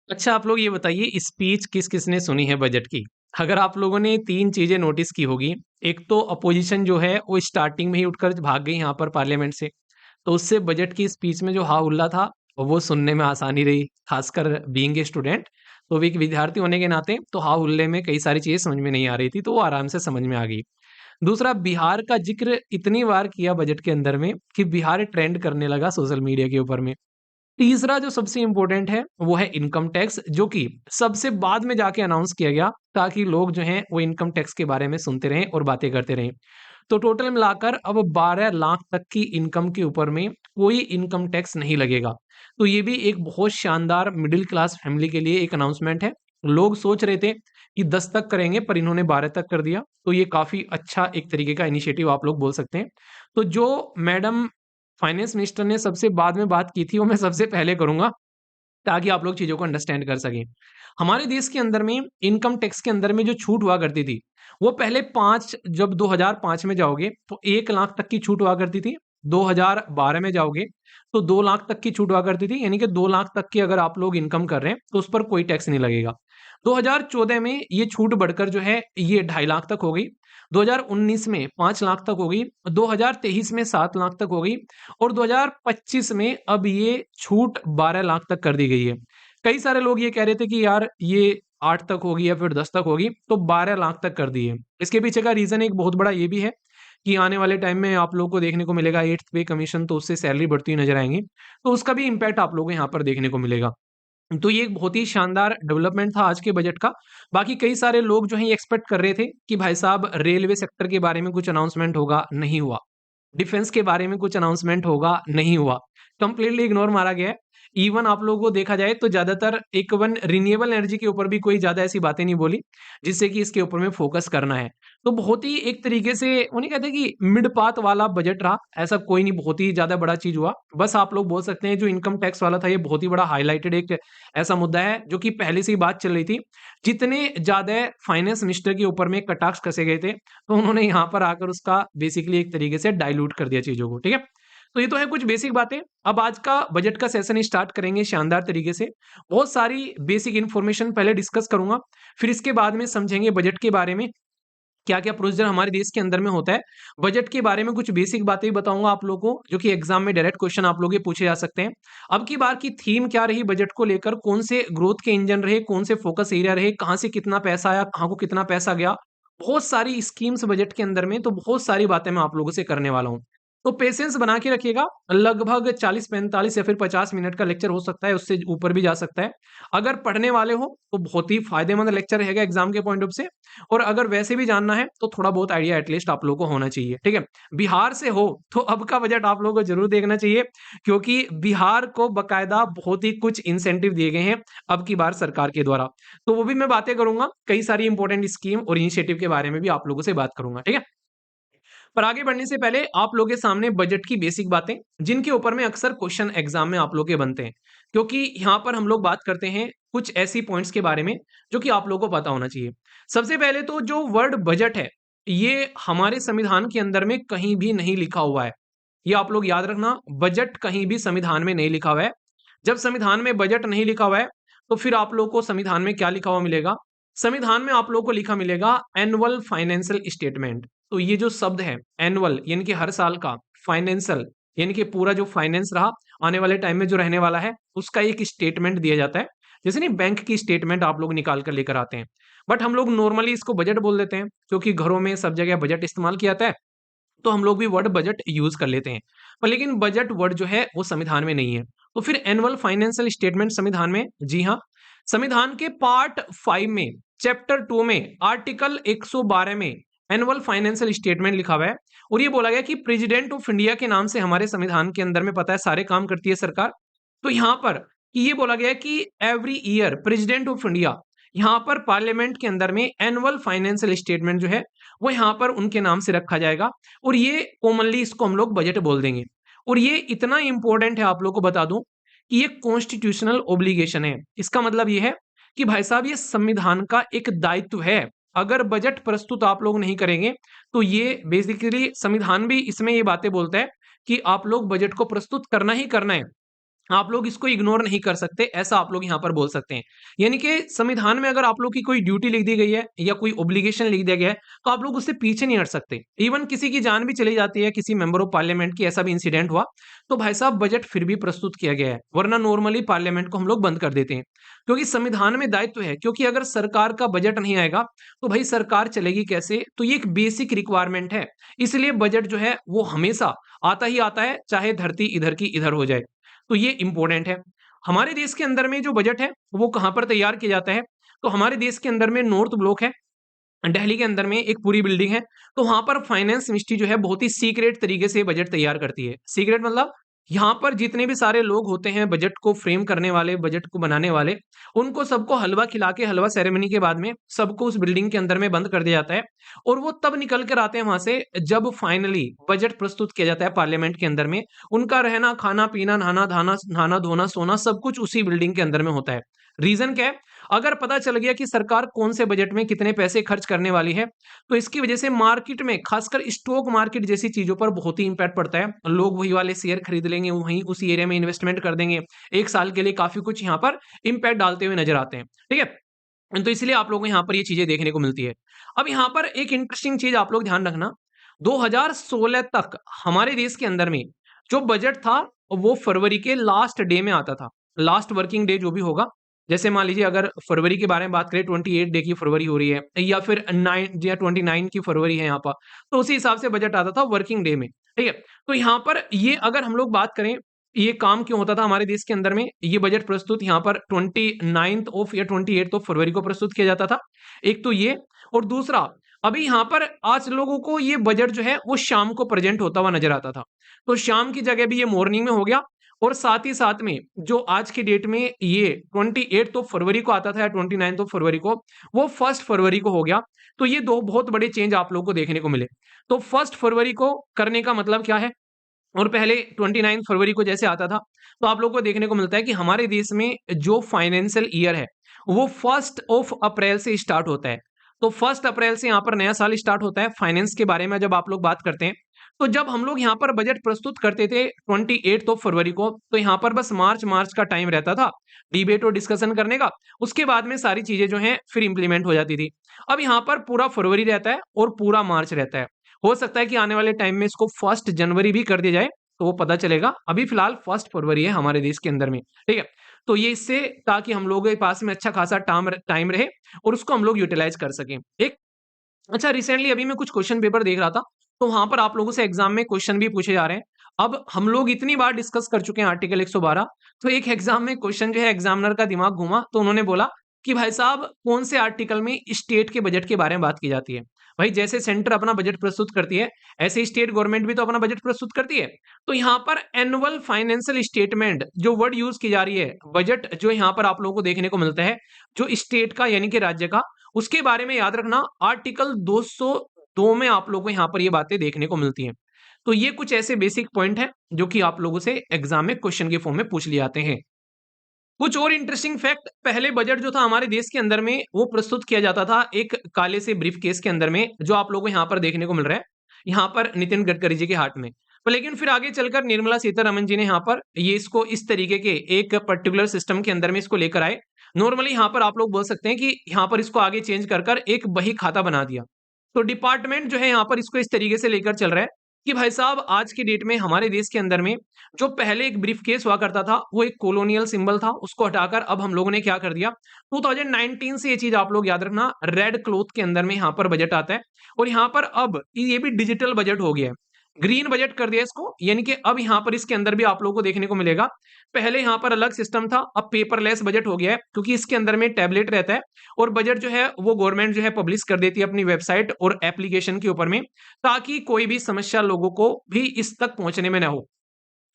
अच्छा, आप लोग ये बताइए स्पीच किस-किसने सुनी है बजट की? अगर आप लोगों ने 3 चीज़ें नोटिस की होगी, एक तो अपोज़िशन जो है वो स्टार्टिंग में ही उठकर भाग गई यहाँ पर पार्लियामेंट से, तो उससे बजट की स्पीच में जो हा-हुल्ला था, वो सुनने में आसानी रही, खासकर बीइंग ए स्टूडेंट। तो भी एक विद्यार्थी होने के नाते तो हा-हुल्ले में कई सारी चीज़ें समझ में नहीं आ रही थी, तो वो आराम से समझ में आ गई। दूसरा, बिहार का ज़िक्र इतनी बार किया बजट के अंदर में कि बिहार ट्रेंड करने लगा सोशल मीडिया के ऊपर में। तीसरा जो सबसे इम्पोर्टेंट है, वो है इनकम टैक्स, जो कि सबसे बाद में जाके अनाउंस किया गया, ताकि लोग जो हैं वो इनकम टैक्स के बारे में सुनते रहें और बातें करते रहें। तो टोटल मिलाकर अब 12 लाख तक की इनकम के ऊपर में कोई इनकम टैक्स नहीं लगेगा। तो ये भी एक बहुत शानदार मिडिल क्लास फैमिली के लिए एक अनाउंसमेंट है। लोग सोच रहे थे कि 10 तक करेंगे, पर इन्होंने 12 तक कर दिया। तो ये काफ़ी अच्छा एक तरीके का इनिशिएटिव आप लोग बोल सकते हैं। तो जो मैडम फाइनेंस मिनिस्टर ने सबसे बाद में बात की थी, वो मैं सबसे पहले करूँगा, ताकि आप लोग चीज़ों को अंडरस्टैंड कर सकें। हमारे देश के अंदर में इनकम टैक्स के अंदर में जो छूट हुआ करती थी, वो पहले 5 जब 2005 में जाओगे, तो 1 लाख तक की छूट हुआ करती थी। 2012 में जाओगे, तो 2 लाख तक की छूट हुआ करती थी, यानी कि 2 लाख तक की अगर आप लोग इनकम कर रहे हैं, तो उस पर कोई टैक्स नहीं लगेगा। 2014 में ये छूट बढ़कर जो है, ये 2.5 लाख तक हो गई। 2019 में 5 लाख तक हो गई, 2023 में 7 लाख तक हो गई और 2025 में अब ये छूट 12 लाख तक कर दी गई है। कई सारे लोग ये कह रहे थे कि यार ये 8 तक होगी या फिर 10 तक होगी, तो 12 लाख तक कर दी है। इसके पीछे का रीज़न एक बहुत बड़ा ये भी है कि आने वाले टाइम में आप लोगों को देखने को मिलेगा 8th पे कमीशन, तो उससे सैलरी बढ़ती हुई नज़र आएँगी। तो उसका भी इम्पैक्ट आप लोगों को यहाँ पर देखने को मिलेगा। तो ये एक बहुत ही शानदार डेवलपमेंट था आज के बजट का। बाकी कई सारे लोग जो हैं ये एक्सपेक्ट कर रहे थे कि भाई साहब रेलवे सेक्टर के बारे में कुछ अनाउंसमेंट होगा, नहीं हुआ। डिफेंस के बारे में कुछ अनाउंसमेंट होगा, नहीं हुआ। कंप्लीटली इग्नोर मारा गया है। इवन आप लोगों को देखा जाए तो ज़्यादातर एक वन रिन्यूएबल एनर्जी के ऊपर भी कोई ज़्यादा ऐसी बातें नहीं बोली, जिससे कि इसके ऊपर में फ़ोकस करना है। तो बहुत ही एक तरीके से वो नहीं कहते कि मिड पाथ वाला बजट रहा, ऐसा कोई नहीं बहुत ही ज़्यादा बड़ा चीज़ हुआ। बस आप लोग बोल सकते हैं जो इनकम टैक्स वाला था, ये बहुत ही बड़ा हाइलाइटेड एक ऐसा मुद्दा है, जो कि पहले से ही बात चल रही थी। जितने ज़्यादा फाइनेंस मिनिस्टर के ऊपर में कटाक्ष कसे गए थे, तो उन्होंने यहाँ पर आकर उसका बेसिकली एक तरीके से डाइल्यूट कर दिया चीज़ों को, ठीक है? तो ये तो है कुछ बेसिक बातें। अब आज का बजट का सेशन स्टार्ट करेंगे शानदार तरीके से। बहुत सारी बेसिक इन्फॉर्मेशन पहले डिस्कस करूँगा, फिर इसके बाद में समझेंगे बजट के बारे में, क्या-क्या प्रोसीजर हमारे देश के अंदर में होता है। बजट के बारे में कुछ बेसिक बातें भी बताऊँगा आप लोगों को, जो कि एग्ज़ाम में डायरेक्ट क्वेश्चन आप लोग ये पूछे जा सकते हैं। अब की बार की थीम क्या रही बजट को लेकर, कौन से ग्रोथ के इंजन रहे, कौन से फोकस एरिया रहे, कहाँ से कितना पैसा आया, कहाँ को कितना पैसा गया। बहुत सारी स्कीम्स बजट के अंदर में, तो बहुत सारी बातें मैं आप लोगों से करने वाला हूँ। तो पेशेंस बना के रखिएगा, लगभग 40-45 या फिर 50 मिनट का लेक्चर हो सकता है, उससे ऊपर भी जा सकता है। अगर पढ़ने वाले हो, तो बहुत ही फ़ायदेमंद लेक्चर रहेगा एग्ज़ाम के पॉइंट ऑफ से, और अगर वैसे भी जानना है, तो थोड़ा बहुत आइडिया एटलीस्ट आप लोगों को होना चाहिए, ठीक है? बिहार से हो, तो अब का बजट आप लोगों को ज़रूर देखना चाहिए, क्योंकि बिहार को बाकायदा बहुत ही कुछ इंसेंटिव दिए गए हैं, अब की बार सरकार के द्वारा। तो वो भी मैं बातें करूँगा, कई सारी इंपॉर्टेंट स्कीम और इनिशिएटिव के बारे में भी आप लोगों से बात करूँगा, ठीक है? पर आगे बढ़ने से पहले आप लोगों के सामने बजट की बेसिक बातें, जिनके ऊपर में अक्सर क्वेश्चन एग्जाम में आप लोग के बनते हैं। क्योंकि यहाँ पर हम लोग बात करते हैं कुछ ऐसी पॉइंट्स के बारे में, जो कि आप लोगों को पता होना चाहिए। सबसे पहले तो जो वर्ड बजट है, ये हमारे संविधान के अंदर में कहीं भी नहीं लिखा हुआ है। ये आप लोग याद रखना, बजट कहीं भी संविधान में नहीं लिखा हुआ है। जब संविधान में बजट नहीं लिखा हुआ है, तो फिर आप लोग को संविधान में क्या लिखा हुआ मिलेगा? संविधान में आप लोगों को लिखा मिलेगा एनुअल फाइनेंशियल स्टेटमेंट। तो ये जो शब्द है एनुअल यानी कि हर साल का, फाइनेंशियल यानी कि पूरा जो फाइनेंस रहा आने वाले टाइम में जो रहने वाला है, उसका एक स्टेटमेंट दिया जाता है। जैसे नहीं बैंक की स्टेटमेंट आप लोग निकाल कर लेकर आते हैं, बट हम लोग नॉर्मली इसको बजट बोल देते हैं, क्योंकि घरों में सब जगह बजट इस्तेमाल किया जाता है, तो हम लोग भी वर्ड बजट यूज कर लेते हैं। पर लेकिन बजट वर्ड जो है वो संविधान में नहीं है। तो फिर एनुअल फाइनेंशियल स्टेटमेंट संविधान में, जी हाँ, संविधान के पार्ट 5 में, चैप्टर 2 में, आर्टिकल 112 में एनुअल फाइनेंशियल स्टेटमेंट लिखा हुआ है। और ये बोला गया कि प्रेसिडेंट ऑफ इंडिया के नाम से हमारे संविधान के अंदर में पता है सारे काम करती है सरकार। तो यहाँ पर कि ये बोला गया है कि every year president of India, यहाँ पर पार्लियामेंट के अंदर में एनुअल फाइनेंशियल स्टेटमेंट जो है वो यहाँ पर उनके नाम से रखा जाएगा, और ये कॉमनली इसको हम लोग बजट बोल देंगे। और ये इतना इंपॉर्टेंट है, आप लोग को बता दूं कि ये कॉन्स्टिट्यूशनल ओब्लिगेशन है। इसका मतलब ये है कि भाई साहब ये संविधान का एक दायित्व है। अगर बजट प्रस्तुत आप लोग नहीं करेंगे, तो ये बेसिकली संविधान भी इसमें ये बातें बोलता है कि आप लोग बजट को प्रस्तुत करना ही करना है। आप लोग इसको इग्नोर नहीं कर सकते, ऐसा आप लोग यहाँ पर बोल सकते हैं। यानी कि संविधान में अगर आप लोग की कोई ड्यूटी लिख दी गई है या कोई ऑब्लिगेशन लिख दिया गया है, तो आप लोग उससे पीछे नहीं हट सकते। इवन किसी की जान भी चली जाती है, किसी मेंबर ऑफ पार्लियामेंट की, ऐसा भी इंसिडेंट हुआ, तो भाई साहब बजट फिर भी प्रस्तुत किया गया है, वरना नॉर्मली पार्लियामेंट को हम लोग बंद कर देते हैं। क्योंकि संविधान में दायित्व है, क्योंकि अगर सरकार का बजट नहीं आएगा, तो भाई सरकार चलेगी कैसे? तो ये एक बेसिक रिक्वायरमेंट है। इसलिए बजट जो है वो हमेशा आता ही आता है, चाहे धरती इधर की इधर हो जाए। तो ये इम्पोर्टेंट है। हमारे देश के अंदर में जो बजट है, वो कहाँ पर तैयार किया जाता है? तो हमारे देश के अंदर में नॉर्थ ब्लॉक है, दिल्ली के अंदर में एक पूरी बिल्डिंग है, तो वहाँ पर फाइनेंस मिनिस्ट्री जो है बहुत ही सीक्रेट तरीके से बजट तैयार करती है। सीक्रेट मतलब यहाँ पर जितने भी सारे लोग होते हैं बजट को फ्रेम करने वाले, बजट को बनाने वाले, उनको सबको हलवा खिला के, हलवा सेरेमनी के बाद में सबको उस बिल्डिंग के अंदर में बंद कर दिया जाता है और वो तब निकल कर आते हैं वहां से जब फाइनली बजट प्रस्तुत किया जाता है पार्लियामेंट के अंदर में। उनका रहना, खाना पीना, नहाना धोना, सोना सब कुछ उसी बिल्डिंग के अंदर में होता है। रीजन क्या है? अगर पता चल गया कि सरकार कौन से बजट में कितने पैसे खर्च करने वाली है, तो इसकी वजह से मार्केट में, खासकर स्टॉक मार्केट जैसी चीजों पर बहुत ही इंपैक्ट पड़ता है। लोग वही वाले शेयर खरीद लेंगे, वहीं उसी एरिया में इन्वेस्टमेंट कर देंगे। एक साल के लिए काफी कुछ यहाँ पर इंपैक्ट डालते हुए नजर आते हैं। ठीक है, तो इसलिए आप लोगों को यहाँ पर ये चीजें देखने को मिलती है। अब यहाँ पर एक इंटरेस्टिंग चीज आप लोग ध्यान रखना, 2016 तक हमारे देश के अंदर में जो बजट था वो फरवरी के लास्ट डे में आता था। लास्ट वर्किंग डे जो भी होगा, जैसे मान लीजिए अगर फरवरी के बारे में बात करें, 28 डे की फरवरी हो रही है या फिर 9 या 29 की फरवरी है यहाँ पर, तो उसी हिसाब से बजट आता था वर्किंग डे में। ठीक है, तो यहाँ पर ये अगर हम लोग बात करें, ये काम क्यों होता था हमारे देश के अंदर में, ये बजट प्रस्तुत यहाँ पर 29th ऑफ या 28th ऑफ फरवरी को प्रस्तुत किया जाता था। एक तो ये, और दूसरा अभी यहाँ पर आज लोगों को ये बजट जो है वो शाम को प्रेजेंट होता हुआ नजर आता था, तो शाम की जगह भी ये मॉर्निंग में हो गया। और साथ ही साथ में जो आज की डेट में ये 28 ऑफ फरवरी को आता था या 29 ऑफ फरवरी को, वो 1 फरवरी को हो गया। तो ये दो बहुत बड़े चेंज आप लोगों को देखने को मिले। तो 1 फरवरी को करने का मतलब क्या है, और पहले 29 फरवरी को जैसे आता था, तो आप लोगों को देखने को मिलता है कि हमारे देश में जो फाइनेंशियल ईयर है वो 1 अप्रैल से स्टार्ट होता है। तो 1 अप्रैल से यहाँ पर नया साल स्टार्ट होता है। फाइनेंस के बारे में जब आप लोग बात करते हैं, तो जब हम लोग यहाँ पर बजट प्रस्तुत करते थे 28 ऑफ फरवरी को, तो यहाँ पर बस मार्च मार्च का टाइम रहता था डिबेट और डिस्कशन करने का। उसके बाद में सारी चीजें जो हैं फिर इंप्लीमेंट हो जाती थी। अब यहाँ पर पूरा फरवरी रहता है और पूरा मार्च रहता है। हो सकता है कि आने वाले टाइम में इसको 1 जनवरी भी कर दिया जाए, तो वो पता चलेगा। अभी फिलहाल 1 फरवरी है हमारे देश के अंदर में। ठीक है, तो ये इससे, ताकि हम लोगों के पास में अच्छा खासा टाइम रहे और उसको हम लोग यूटिलाइज कर सकें। एक अच्छा, रिसेंटली अभी मैं कुछ क्वेश्चन पेपर देख रहा था, तो वहां पर आप लोगों से एग्जाम में क्वेश्चन भी पूछे जा रहे हैं। अब हम लोग इतनी बार डिस्कस कर चुके हैं आर्टिकल 112, तो एक एग्जाम में क्वेश्चन जो है एग्जामिनर का दिमाग घुमा, तो उन्होंने बोला कि भाई साहब कौन से आर्टिकल में स्टेट के बजट के बारे में बात की जाती है। भाई जैसे सेंटर अपना बजट प्रस्तुत करती है, ऐसे स्टेट गवर्नमेंट भी तो अपना बजट प्रस्तुत करती है। तो यहाँ पर एनुअल फाइनेंशियल स्टेटमेंट जो वर्ड यूज की जा रही है, बजट जो यहाँ पर आप लोगों को देखने को मिलता है, जो स्टेट का यानी कि राज्य का, उसके बारे में याद रखना आर्टिकल 202 में आप लोगों को यहाँ पर ये बातें देखने को मिलती हैं। तो ये कुछ ऐसे बेसिक पॉइंट हैं जो कि आप लोगों से एग्जाम में क्वेश्चन के फॉर्म में पूछ लिए जाते हैं। कुछ और इंटरेस्टिंग फैक्ट, पहले बजट जो था हमारे देश के अंदर में वो प्रस्तुत किया जाता था एक काले से ब्रीफ केस के अंदर में, जो आप लोगों को यहाँ पर देखने को मिल रहा है, यहाँ पर नितिन गडकरी जी के हाथ में। पर लेकिन फिर आगे चलकर निर्मला सीतारमन जी ने यहाँ पर ये इसको इस तरीके के एक पर्टिकुलर सिस्टम के अंदर में इसको लेकर आए। नॉर्मली यहाँ पर आप लोग बोल सकते हैं कि यहाँ पर इसको आगे चेंज कर कर एक बही खाता बना दिया। तो डिपार्टमेंट जो है यहाँ पर इसको इस तरीके से लेकर चल रहा है कि भाई साहब आज की डेट में हमारे देश के अंदर में जो पहले एक ब्रीफ केस हुआ करता था, वो एक कॉलोनियल सिंबल था, उसको हटाकर अब हम लोगों ने क्या कर दिया, 2019 से ये चीज आप लोग याद रखना, रेड क्लॉथ के अंदर में यहाँ पर बजट आता है। और यहाँ पर अब ये भी डिजिटल बजट हो गया है, ग्रीन बजट कर दिया इसको, यानी कि अब यहाँ पर इसके अंदर भी आप लोगों को देखने को मिलेगा। पहले यहाँ पर अलग सिस्टम था, अब पेपरलेस बजट हो गया है, क्योंकि इसके अंदर में टैबलेट रहता है और बजट जो है वो गवर्नमेंट जो है पब्लिश कर देती है अपनी वेबसाइट और एप्लीकेशन के ऊपर में, ताकि कोई भी समस्या लोगों को भी इस तक पहुंचने में ना हो।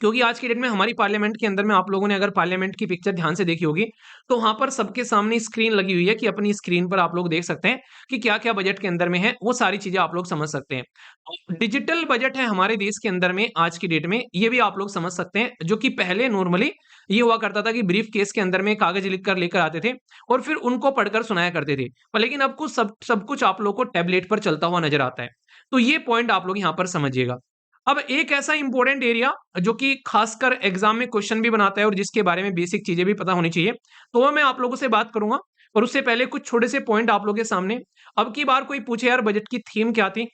क्योंकि आज की डेट में हमारी पार्लियामेंट के अंदर में आप लोगों ने अगर पार्लियामेंट की पिक्चर ध्यान से देखी होगी, तो वहां पर सबके सामने स्क्रीन लगी हुई है कि अपनी स्क्रीन पर आप लोग देख सकते हैं कि क्या क्या बजट के अंदर में है, वो सारी चीजें आप लोग समझ सकते हैं। तो डिजिटल बजट है हमारे देश के अंदर में आज की डेट में, ये भी आप लोग समझ सकते हैं, जो कि पहले नॉर्मली ये हुआ करता था कि ब्रीफ केस के अंदर में कागज लिख कर लेकर आते थे और फिर उनको पढ़कर सुनाया करते थे। पर लेकिन अब कुछ सब कुछ आप लोग को टैबलेट पर चलता हुआ नजर आता है। तो ये पॉइंट आप लोग यहाँ पर समझिएगा। अब एक ऐसा इंपॉर्टेंट एरिया जो कि खासकर एग्जाम में क्वेश्चन भी बनाता है और जिसके बारे में बेसिक चीजें भी पता होनी चाहिए, तो वो मैं आप लोगों से बात करूंगा। और उससे पहले कुछ छोटे से पॉइंट आप लोगों के सामने। अब की बार कोई पूछे यार बजट की थीम क्या थी,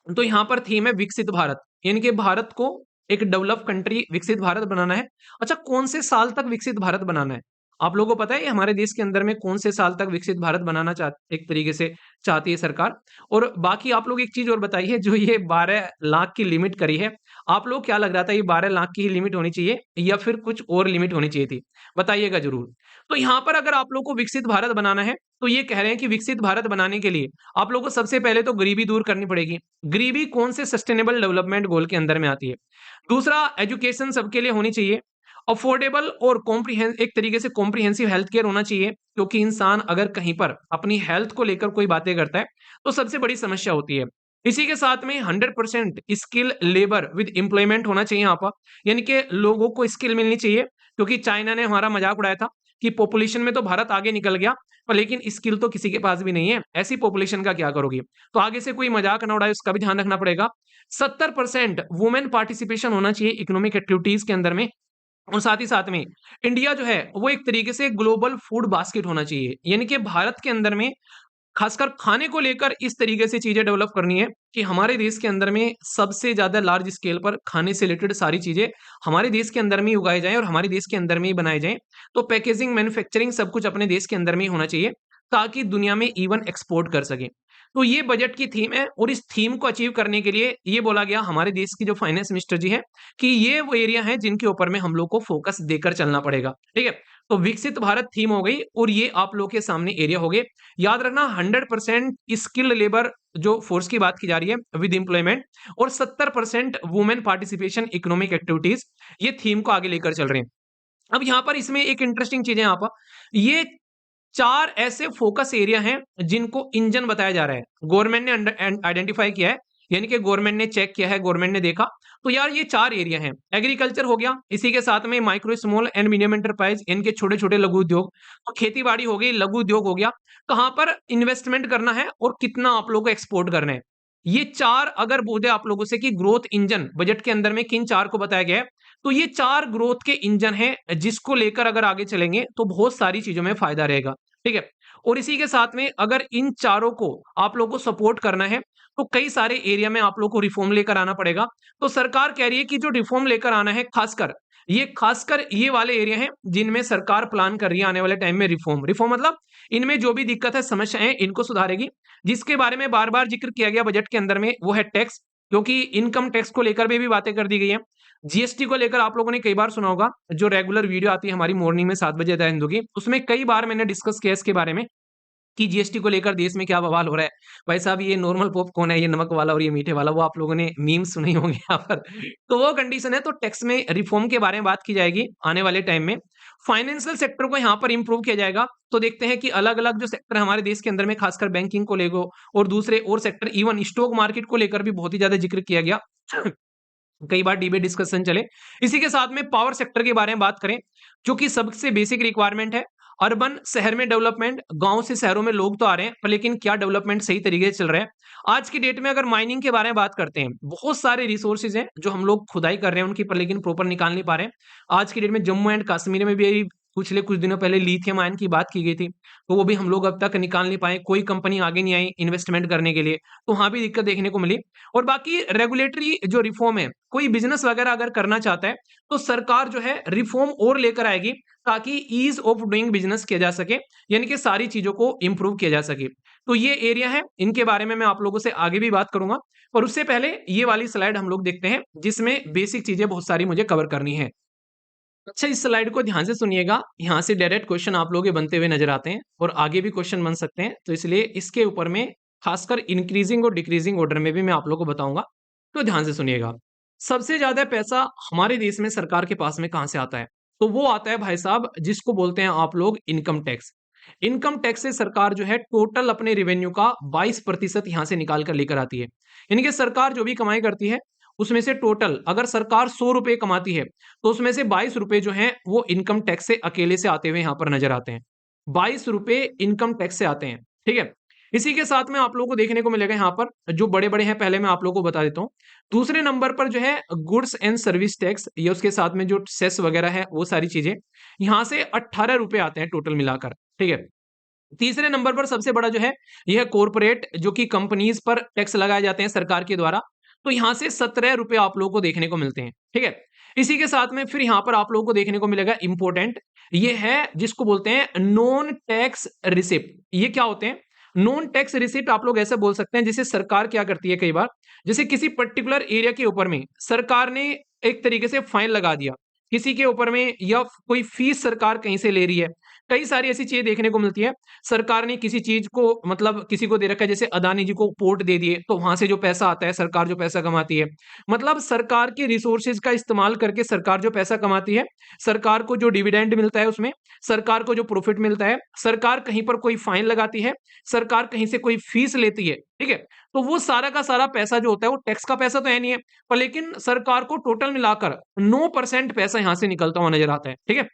तो यहाँ पर थीम है विकसित भारत, यानी कि भारत को एक डेवलप कंट्री, विकसित भारत बनाना है। अच्छा, कौन से साल तक विकसित भारत बनाना है? आप लोगों को पता है हमारे देश के अंदर में कौन से साल तक विकसित भारत बनाना एक तरीके से चाहती है सरकार? और बाकी आप लोग एक चीज और बताइए, जो ये 12 लाख की लिमिट करी है, आप लोग क्या लग रहा था ये 12 लाख की ही लिमिट होनी चाहिए या फिर कुछ और लिमिट होनी चाहिए थी? बताइएगा जरूर। तो यहाँ पर अगर आप लोग को विकसित भारत बनाना है, तो ये कह रहे हैं कि विकसित भारत बनाने के लिए आप लोगों को सबसे पहले तो गरीबी दूर करनी पड़ेगी। गरीबी कौन से सस्टेनेबल डेवलपमेंट गोल के अंदर में आती है? दूसरा, एजुकेशन सबके लिए होनी चाहिए। अफोर्डेबल और एक तरीके से कॉम्प्रिहेंसिव हेल्थ केयर होना चाहिए, क्योंकि इंसान अगर कहीं पर अपनी हेल्थ को लेकर कोई बातें करता है तो सबसे बड़ी समस्या होती है। इसी के साथ में 100% स्किल लेबर विद एम्प्लॉयमेंट होना चाहिए यहाँ पर, यानी कि लोगों को स्किल मिलनी चाहिए। क्योंकि चाइना ने हमारा मजाक उड़ाया था कि पॉपुलेशन में तो भारत आगे निकल गया, पर लेकिन स्किल तो किसी के पास भी नहीं है, ऐसी पॉपुलेशन का क्या करोगी? तो आगे से कोई मजाक ना उड़ाए, उसका भी ध्यान रखना पड़ेगा। 70% वुमेन पार्टिसिपेशन होना चाहिए इकोनॉमिक एक्टिविटीज के अंदर में। और साथ ही साथ में इंडिया जो है वो एक तरीके से ग्लोबल फूड बास्केट होना चाहिए, यानी कि भारत के अंदर में खासकर खाने को लेकर इस तरीके से चीजें डेवलप करनी है कि हमारे देश के अंदर में सबसे ज्यादा लार्ज स्केल पर खाने से रिलेटेड सारी चीजें हमारे देश के अंदर में ही उगाई जाएं और हमारे देश के अंदर में ही बनाए जाएं। तो पैकेजिंग, मैन्युफैक्चरिंग सब कुछ अपने देश के अंदर में ही होना चाहिए, ताकि दुनिया में इवन एक्सपोर्ट कर सके। तो ये बजट की थीम है, और इस थीम को अचीव करने के लिए ये बोला गया हमारे देश की जो फाइनेंस मिनिस्टर जी है कि ये वो एरिया है जिनके ऊपर में हम लोग को फोकस देकर चलना पड़ेगा। ठीक है, तो विकसित भारत थीम हो गई और ये आप लोग के सामने एरिया हो गए। याद रखना 100% स्किल्ड लेबर जो फोर्स की बात की जा रही है विद एम्प्लॉयमेंट, और 70% वुमेन पार्टिसिपेशन इकोनॉमिक एक्टिविटीज, ये थीम को आगे लेकर चल रहे हैं। अब यहाँ पर इसमें एक इंटरेस्टिंग चीज है, यहाँ पर ये 4 ऐसे फोकस एरिया हैं जिनको इंजन बताया जा रहा है। गवर्नमेंट ने आइडेंटिफाई किया है, यानी कि गवर्नमेंट ने चेक किया है, गवर्नमेंट ने देखा। तो यार ये 4 एरिया हैं। एग्रीकल्चर हो गया, इसी के साथ में micro small and medium enterprise, इनके छोटे-छोटे लघु उद्योग। तो खेती-बाड़ी हो गई, लघु उद्योग हो गया। कहाँ पर इन्वेस्टमेंट करना है और कितना आप लोगों को एक्सपोर्ट करना है। ये 4 अगर बोले आप लोगों से कि ग्रोथ इंजन बजट के अंदर में किन 4 को बताया गया है, तो ये 4 ग्रोथ के इंजन हैं, जिसको लेकर अगर आगे चलेंगे तो बहुत सारी चीजों में फायदा रहेगा। ठीक है, और इसी के साथ में अगर इन चारों को आप लोगों को सपोर्ट करना है, तो कई सारे एरिया में आप लोगों को रिफॉर्म लेकर आना पड़ेगा। तो सरकार कह रही है कि जो रिफॉर्म लेकर आना है, खासकर ये वाले एरिया हैं जिनमें सरकार प्लान कर रही है आने वाले टाइम में रिफॉर्म। रिफॉर्म मतलब इनमें जो भी दिक्कत है, समस्या है, इनको सुधारेगी। जिसके बारे में बार बार जिक्र किया गया बजट के अंदर में वो है टैक्स, क्योंकि इनकम टैक्स को लेकर भी बातें कर दी गई है। जीएसटी को लेकर आप लोगों ने कई बार सुना होगा, जो रेगुलर वीडियो आती है हमारी मॉर्निंग में 7 बजे द हिंदू की, उसमें कई बार मैंने डिस्कस किया इसके बारे में कि जीएसटी को लेकर देश में क्या बवाल हो रहा है। भाई साहब, ये नॉर्मल पॉपकॉर्न है, ये नमक वाला और ये मीठे वाला, वो आप लोगों ने मीम्स सुने ही होंगे यहाँ पर। तो वो कंडीशन है, तो टैक्स में रिफॉर्म के बारे में बात की जाएगी आने वाले टाइम में। फाइनेंशियल सेक्टर को यहाँ पर इंप्रूव किया जाएगा। तो देखते हैं कि अलग-अलग जो सेक्टर हमारे देश के अंदर में, खासकर बैंकिंग को लेको और दूसरे और सेक्टर, इवन स्टॉक मार्केट को लेकर भी बहुत ही ज्यादा जिक्र किया गया। कई बार डिबेट डिस्कशन चले। इसी के साथ में पावर सेक्टर के बारे में बात करें, जो कि सबसे बेसिक रिक्वायरमेंट है। अर्बन शहर में डेवलपमेंट, गांव से शहरों में लोग तो आ रहे हैं, पर लेकिन क्या डेवलपमेंट सही तरीके से चल रहा है? आज की डेट में अगर माइनिंग के बारे में बात करते हैं, बहुत सारे रिसोर्सेज हैं जो हम लोग खुदाई कर रहे हैं उनकी, पर लेकिन प्रॉपर निकाल नहीं पा रहे हैं। आज की डेट में जम्मू एंड कश्मीर में भी पिछले कुछ दिनों पहले लिथियम आयन की बात की गई थी, तो वो भी हम लोग अब तक निकाल नहीं पाए। कोई कंपनी आगे नहीं आई इन्वेस्टमेंट करने के लिए, तो वहां भी दिक्कत देखने को मिली। और बाकी रेगुलेटरी जो रिफॉर्म है, कोई बिजनेस वगैरह अगर करना चाहता है, तो सरकार जो है रिफॉर्म और लेकर आएगी, ताकि ईज ऑफ डूइंग बिजनेस किया जा सके, यानी कि सारी चीजों को इंप्रूव किया जा सके। तो ये एरिया है, इनके बारे में मैं आप लोगों से आगे भी बात करूंगा, पर उससे पहले ये वाली स्लाइड हम लोग देखते हैं, जिसमें बेसिक चीजें बहुत सारी मुझे कवर करनी है। अच्छा, इस स्लाइड को ध्यान से सुनिएगा, यहाँ से डायरेक्ट क्वेश्चन आप लोगों के बनते हुए नजर आते हैं और आगे भी क्वेश्चन बन सकते हैं, तो इसलिए इसके ऊपर में खासकर इंक्रीजिंग और डिक्रीजिंग ऑर्डर में भी मैं आप लोगों को बताऊंगा, तो ध्यान से सुनिएगा। सबसे ज्यादा पैसा हमारे देश में सरकार के पास में कहां से आता है? तो वो आता है भाई साहब, जिसको बोलते हैं आप लोग इनकम टैक्स। इनकम टैक्स से सरकार जो है टोटल अपने रेवेन्यू का 22% यहां से निकाल कर लेकर आती है। यानी कि सरकार जो भी कमाई करती है, उसमें से टोटल अगर सरकार 100 रुपए कमाती है, तो उसमें से 22 रुपए जो हैं वो इनकम टैक्स से अकेले से आते हुए यहां पर नजर आते हैं। 22 रुपए इनकम टैक्स से आते हैं। ठीक है, इसी के साथ में आप लोगों को देखने को मिलेगा यहाँ पर जो बड़े-बड़े हैं, पहले मैं आप लोगों को बता देता हूँ। दूसरे नंबर पर जो है गुड्स एंड सर्विस टैक्स, या उसके साथ में जो सेस वगैरह है वो सारी चीजें, यहाँ से 18 रुपए आते हैं टोटल मिलाकर, ठीक है। तीसरे नंबर पर सबसे बड़ा जो है यह कॉर्पोरेट, जो कि कंपनीज पर टैक्स लगाए जाते हैं सरकार के द्वारा, तो यहाँ से 17 रुपए आप लोगों को देखने को मिलते हैं, ठीक है। इसी के साथ में फिर यहाँ पर आप लोगों को देखने को मिलेगा इंपोर्टेंट, ये है जिसको बोलते हैं नॉन टैक्स रिसिप्ट। ये क्या होते हैं? नॉन टैक्स रिसिप्ट आप लोग ऐसे बोल सकते हैं, जिसे सरकार क्या करती है कई बार, जैसे किसी पर्टिकुलर एरिया के ऊपर में सरकार ने एक तरीके से फाइन लगा दिया किसी के ऊपर में, या कोई फीस सरकार कहीं से ले रही है। कई सारी ऐसी चीजें देखने को मिलती है। सरकार ने किसी चीज को मतलब किसी को दे रखा है, जैसे अदानी जी को पोर्ट दे दिए, तो वहां से जो पैसा आता है सरकार जो पैसा कमाती है, मतलब सरकार के रिसोर्सेज का इस्तेमाल करके सरकार जो पैसा कमाती है, सरकार को जो डिविडेंड मिलता है उसमें, सरकार को जो प्रॉफिट मिलता है, सरकार कहीं पर कोई फाइन लगाती है, सरकार कहीं से कोई फीस लेती है, ठीक है। तो वो सारा का सारा पैसा जो होता है वो टैक्स का पैसा तो है नहीं है, पर लेकिन सरकार को टोटल मिलाकर 9% पैसा यहां से निकलता हुआ नजर आता है, ठीक है।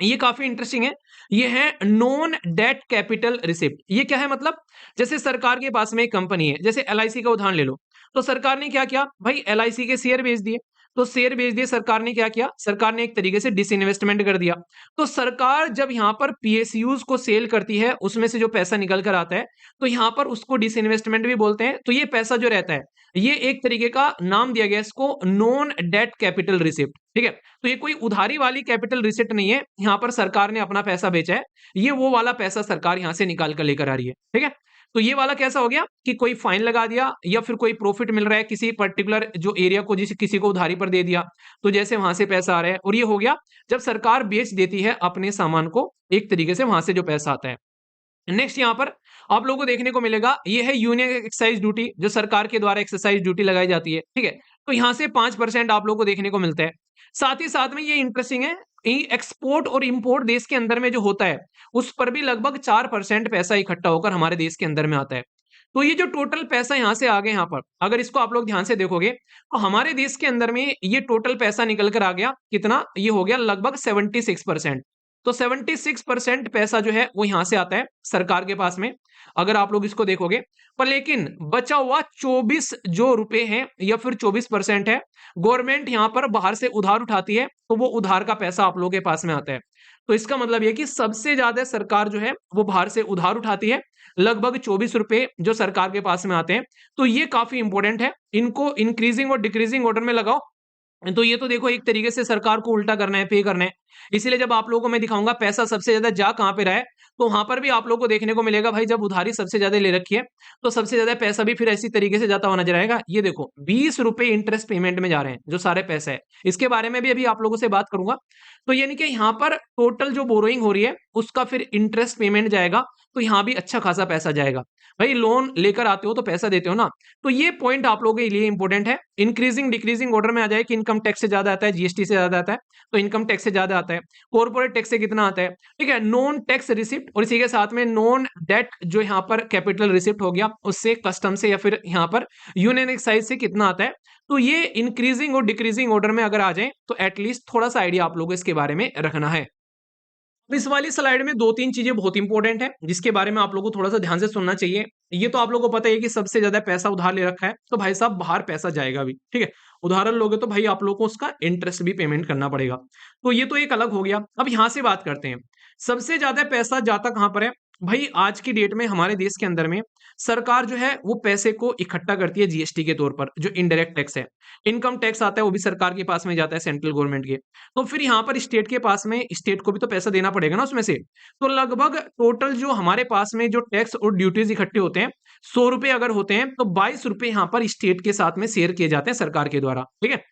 ये काफी इंटरेस्टिंग है। ये है नॉन डेट कैपिटल रिसिप्ट। ये क्या है? मतलब जैसे सरकार के पास में एक कंपनी है, जैसे एलआईसी का उदाहरण ले लो, तो सरकार ने क्या किया भाई, एलआईसी के शेयर बेच दिए। तो शेयर बेच दिए, सरकार ने क्या किया, सरकार ने एक तरीके से डिसइन्वेस्टमेंट कर दिया। तो सरकार जब यहां पर पीएसयूज को सेल करती है, उसमें से जो पैसा निकल कर आता है, तो यहां पर उसको डिसइन्वेस्टमेंट भी बोलते हैं। तो ये पैसा जो रहता है, ये एक तरीके का नाम दिया गया इसको नॉन डेट कैपिटल रिसिप्ट, ठीक है। तो ये कोई उधारी वाली कैपिटल रिसिप्ट नहीं है, यहां पर सरकार ने अपना पैसा बेचा है, ये वो वाला पैसा सरकार यहां से निकाल कर लेकर आ रही है, ठीक है। तो ये वाला कैसा हो गया कि कोई फाइन लगा दिया, या फिर कोई प्रॉफिट मिल रहा है किसी पर्टिकुलर जो एरिया को, जिसे किसी को उधारी पर दे दिया, तो जैसे वहां से पैसा आ रहा है, और ये हो गया जब सरकार बेच देती है अपने सामान को, एक तरीके से वहां से जो पैसा आता है। नेक्स्ट यहाँ पर आप लोगों को देखने को मिलेगा, ये है यूनियन एक्साइज ड्यूटी, जो सरकार के द्वारा एक्सरसाइज ड्यूटी लगाई जाती है, ठीक है। तो यहाँ से 5% आप लोगों को देखने को मिलता है। साथ ही साथ में ये इंटरेस्टिंग है, एक्सपोर्ट और इंपोर्ट देश के अंदर में जो होता है, उस पर भी लगभग 4% पैसा इकट्ठा होकर हमारे देश के अंदर में आता है। तो ये जो टोटल पैसा यहाँ से आ गया, यहाँ पर अगर इसको आप लोग ध्यान से देखोगे, तो हमारे देश के अंदर में ये टोटल पैसा निकल कर आ गया कितना, ये हो गया लगभग 76%। तो 76% पैसा जो है वो यहां से आता है सरकार के पास में, अगर आप लोग इसको देखोगे। पर लेकिन बचा हुआ 24 जो रुपए हैं, या फिर 24% है, गवर्नमेंट यहां पर बाहर से उधार उठाती है, तो वो उधार का पैसा आप लोगों के पास में आता है। तो इसका मतलब ये कि सबसे ज्यादा सरकार जो है वो बाहर से उधार उठाती है, लगभग 24 रुपए जो सरकार के पास में आते हैं। तो ये काफी इंपॉर्टेंट है, इनको इंक्रीजिंग और डिक्रीजिंग ऑर्डर में लगाओ। तो ये तो देखो एक तरीके से सरकार को उल्टा करना है, पे करना है। इसीलिए जब आप लोगों को मैं दिखाऊंगा पैसा सबसे ज्यादा जा कहां पे रहा है, तो वहां पर भी आप लोगों को देखने को मिलेगा भाई, जब उधारी सबसे ज्यादा ले रखी है, तो सबसे ज्यादा पैसा भी फिर ऐसी तरीके से जाता हुआ नजर आएगा। ये देखो 20 रुपए इंटरेस्ट पेमेंट में जा रहे हैं, जो सारे पैसे है, इसके बारे में भी अभी आप लोगों से बात करूंगा। तो यानी कि यहाँ पर टोटल जो बोरोइंग हो रही है, उसका फिर इंटरेस्ट पेमेंट जाएगा, तो यहाँ भी अच्छा खासा पैसा जाएगा। भाई लोन लेकर आते हो तो पैसा देते हो ना, तो ये पॉइंट आप लोगों के लिए इंपॉर्टेंट है। इंक्रीजिंग डिक्रीजिंग ऑर्डर में आ जाए कि इनकम टैक्स से ज्यादा आता है, जीएसटी से ज्यादा आता है, तो इनकम टैक्स से ज्यादा आता है, कॉर्पोरेट टैक्स से कितना आता है, ठीक है, नॉन टैक्स रिसिप्ट, और इसी के साथ में नॉन डेट जो यहाँ पर कैपिटल रिसिप्ट हो गया, उससे कस्टम से या फिर यहाँ पर यूनियन एक्साइज से कितना आता है। तो ये इंक्रीजिंग और डिक्रीजिंग ऑर्डर में अगर आ जाए, तो एटलीस्ट थोड़ा सा आइडिया आप लोगों को इसके बारे में रखना है। अब इस वाली स्लाइड में दो तीन चीजें बहुत इंपॉर्टेंट है, जिसके बारे में आप लोगों को थोड़ा सा ध्यान से सुनना चाहिए। ये तो आप लोगों को पता है कि सबसे ज्यादा पैसा उधार ले रखा है, तो भाई साहब बाहर पैसा जाएगा भी, ठीक है। उदाहरण लोगे तो भाई आप लोगों को उसका इंटरेस्ट भी पेमेंट करना पड़ेगा। तो ये तो एक अलग हो गया। अब यहां से बात करते हैं, सबसे ज्यादा पैसा जाता कहां पर है भाई। आज की डेट में हमारे देश के अंदर में सरकार जो है वो पैसे को इकट्ठा करती है जीएसटी के तौर पर, जो इनडायरेक्ट टैक्स है। इनकम टैक्स आता है, वो भी सरकार के पास में जाता है, सेंट्रल गवर्नमेंट के। तो फिर यहाँ पर स्टेट के पास में, स्टेट को भी तो पैसा देना पड़ेगा ना उसमें से। तो लगभग टोटल जो हमारे पास में जो टैक्स और ड्यूटीज इकट्ठे होते हैं, 100 रुपए अगर होते हैं, तो 22 रुपए यहाँ पर स्टेट के साथ में शेयर किए जाते हैं सरकार के द्वारा, ठीक है।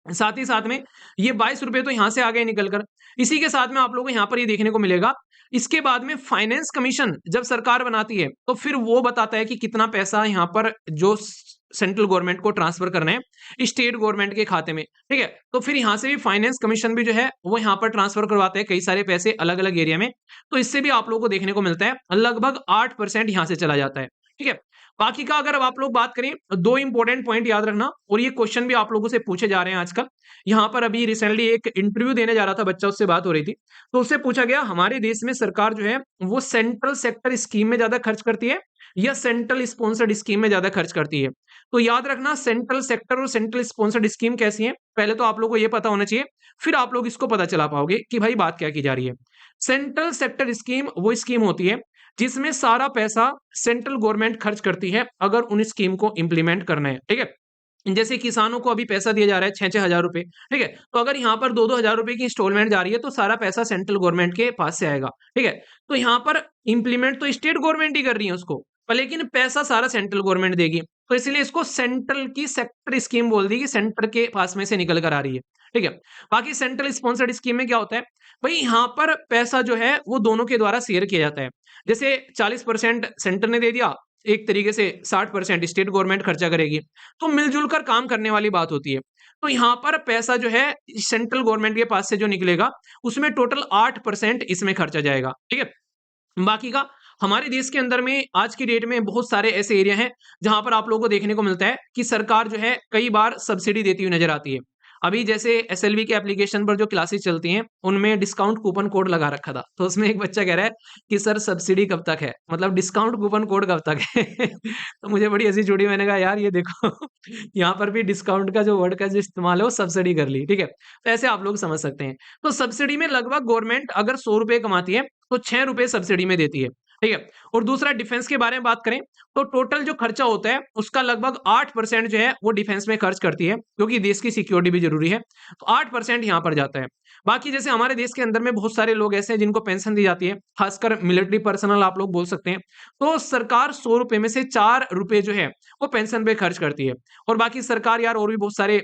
साथ ही साथ में ये 22 रुपए तो यहां से आ गए निकल कर। इसी के साथ में आप लोगों को यहां पर ये देखने को मिलेगा, इसके बाद में फाइनेंस कमीशन जब सरकार बनाती है, तो फिर वो बताता है कि कितना पैसा यहां पर जो सेंट्रल गवर्नमेंट को ट्रांसफर करना है स्टेट गवर्नमेंट के खाते में, ठीक है। तो फिर यहां से भी फाइनेंस कमीशन भी जो है वो यहां पर ट्रांसफर करवाते हैं कई सारे पैसे अलग अलग एरिया में। तो इससे भी आप लोगों को देखने को मिलता है लगभग 8% यहां से चला जाता है, ठीक है। बाकी का अगर अब आप लोग बात करें, दो इंपॉर्टेंट पॉइंट याद रखना, और ये क्वेश्चन भी आप लोगों से पूछे जा रहे हैं आजकल। यहाँ पर अभी रिसेंटली एक इंटरव्यू देने जा रहा था बच्चा, उससे बात हो रही थी, तो उससे पूछा गया हमारे देश में सरकार जो है वो सेंट्रल सेक्टर स्कीम में ज्यादा खर्च करती है, या सेंट्रल स्पॉन्सर्ड स्कीम में ज्यादा खर्च करती है? तो याद रखना, सेंट्रल सेक्टर और सेंट्रल स्पॉन्सर्ड स्कीम कैसी है, पहले तो आप लोगों को ये पता होना चाहिए, फिर आप लोग इसको पता चला पाओगे कि भाई बात क्या की जा रही है। सेंट्रल सेक्टर स्कीम वो स्कीम होती है जिसमें सारा पैसा सेंट्रल गवर्नमेंट खर्च करती है अगर उन स्कीम को इंप्लीमेंट करना है, ठीक है। जैसे किसानों को अभी पैसा दिया जा रहा है 6-6 हज़ार रुपए, ठीक है? तो अगर यहाँ पर 2-2 हज़ार रुपए की इंस्टॉलमेंट जा रही है, तो सारा पैसा सेंट्रल गवर्नमेंट के पास से आएगा, ठीक है? तो यहाँ पर इंप्लीमेंट तो स्टेट गवर्नमेंट ही कर रही है उसको, पर लेकिन पैसा सारा सेंट्रल गवर्नमेंट देगी। तो इसीलिए इसको सेंट्रल की सेक्टर स्कीम बोल दी कि सेंटर के पास में से निकल कर आ रही है, ठीक है? बाकी सेंट्रल स्पॉन्सर्ड स्कीम में क्या होता है? भई यहाँ पर पैसा जो है वो दोनों के द्वारा शेयर किया जाता है। जैसे 40% सेंटर ने दे दिया, एक तरीके से 60% स्टेट गवर्नमेंट खर्चा करेगी। तो मिलजुल कर काम करने वाली बात होती है। तो यहाँ पर पैसा जो है सेंट्रल गवर्नमेंट के पास से जो निकलेगा, उसमें टोटल 8% इसमें खर्चा जाएगा, ठीक है? बाकी का हमारे देश के अंदर में आज की डेट में बहुत सारे ऐसे एरिया हैं, जहाँ पर आप लोगों को देखने को मिलता है कि सरकार जो है कई बार सब्सिडी देती हुई नज़र आती है। अभी जैसे एसएलवी के एप्लीकेशन पर जो क्लासेस चलती हैं, उनमें डिस्काउंट कूपन कोड लगा रखा था। तो उसमें एक बच्चा कह रहा है कि सर सब्सिडी कब तक है? मतलब डिस्काउंट कूपन कोड कब तक है? तो मुझे बड़ी हँसी छूटी, मैंने कहा यार ये देखो यहाँ पर भी डिस्काउंट का जो वर्ड का जो इस्तेमाल है वो सब्सिडी कर ली, ठीक है? तो ऐसे आप लोग समझ सकते हैं। तो सब्सिडी में लगभग गवर्नमेंट अगर ₹100 कमाती है, तो ₹6 सब्सिडी में देती है, ठीक है? और दूसरा डिफेंस के बारे में बात करें, तो टोटल जो खर्चा होता है, उसका लगभग 8% जो है वो डिफेंस में खर्च करती है, क्योंकि देश की सिक्योरिटी भी ज़रूरी है। तो 8% यहाँ पर जाता है। बाकी जैसे हमारे देश के अंदर में बहुत सारे लोग ऐसे हैं जिनको पेंशन दी जाती है, खासकर मिलिट्री पर्सनल आप लोग बोल सकते हैं। तो सरकार ₹100 में से ₹4 जो है, वो पेंशन पे खर्च करती है। और बाकी सरकार यार और भी बहुत सारे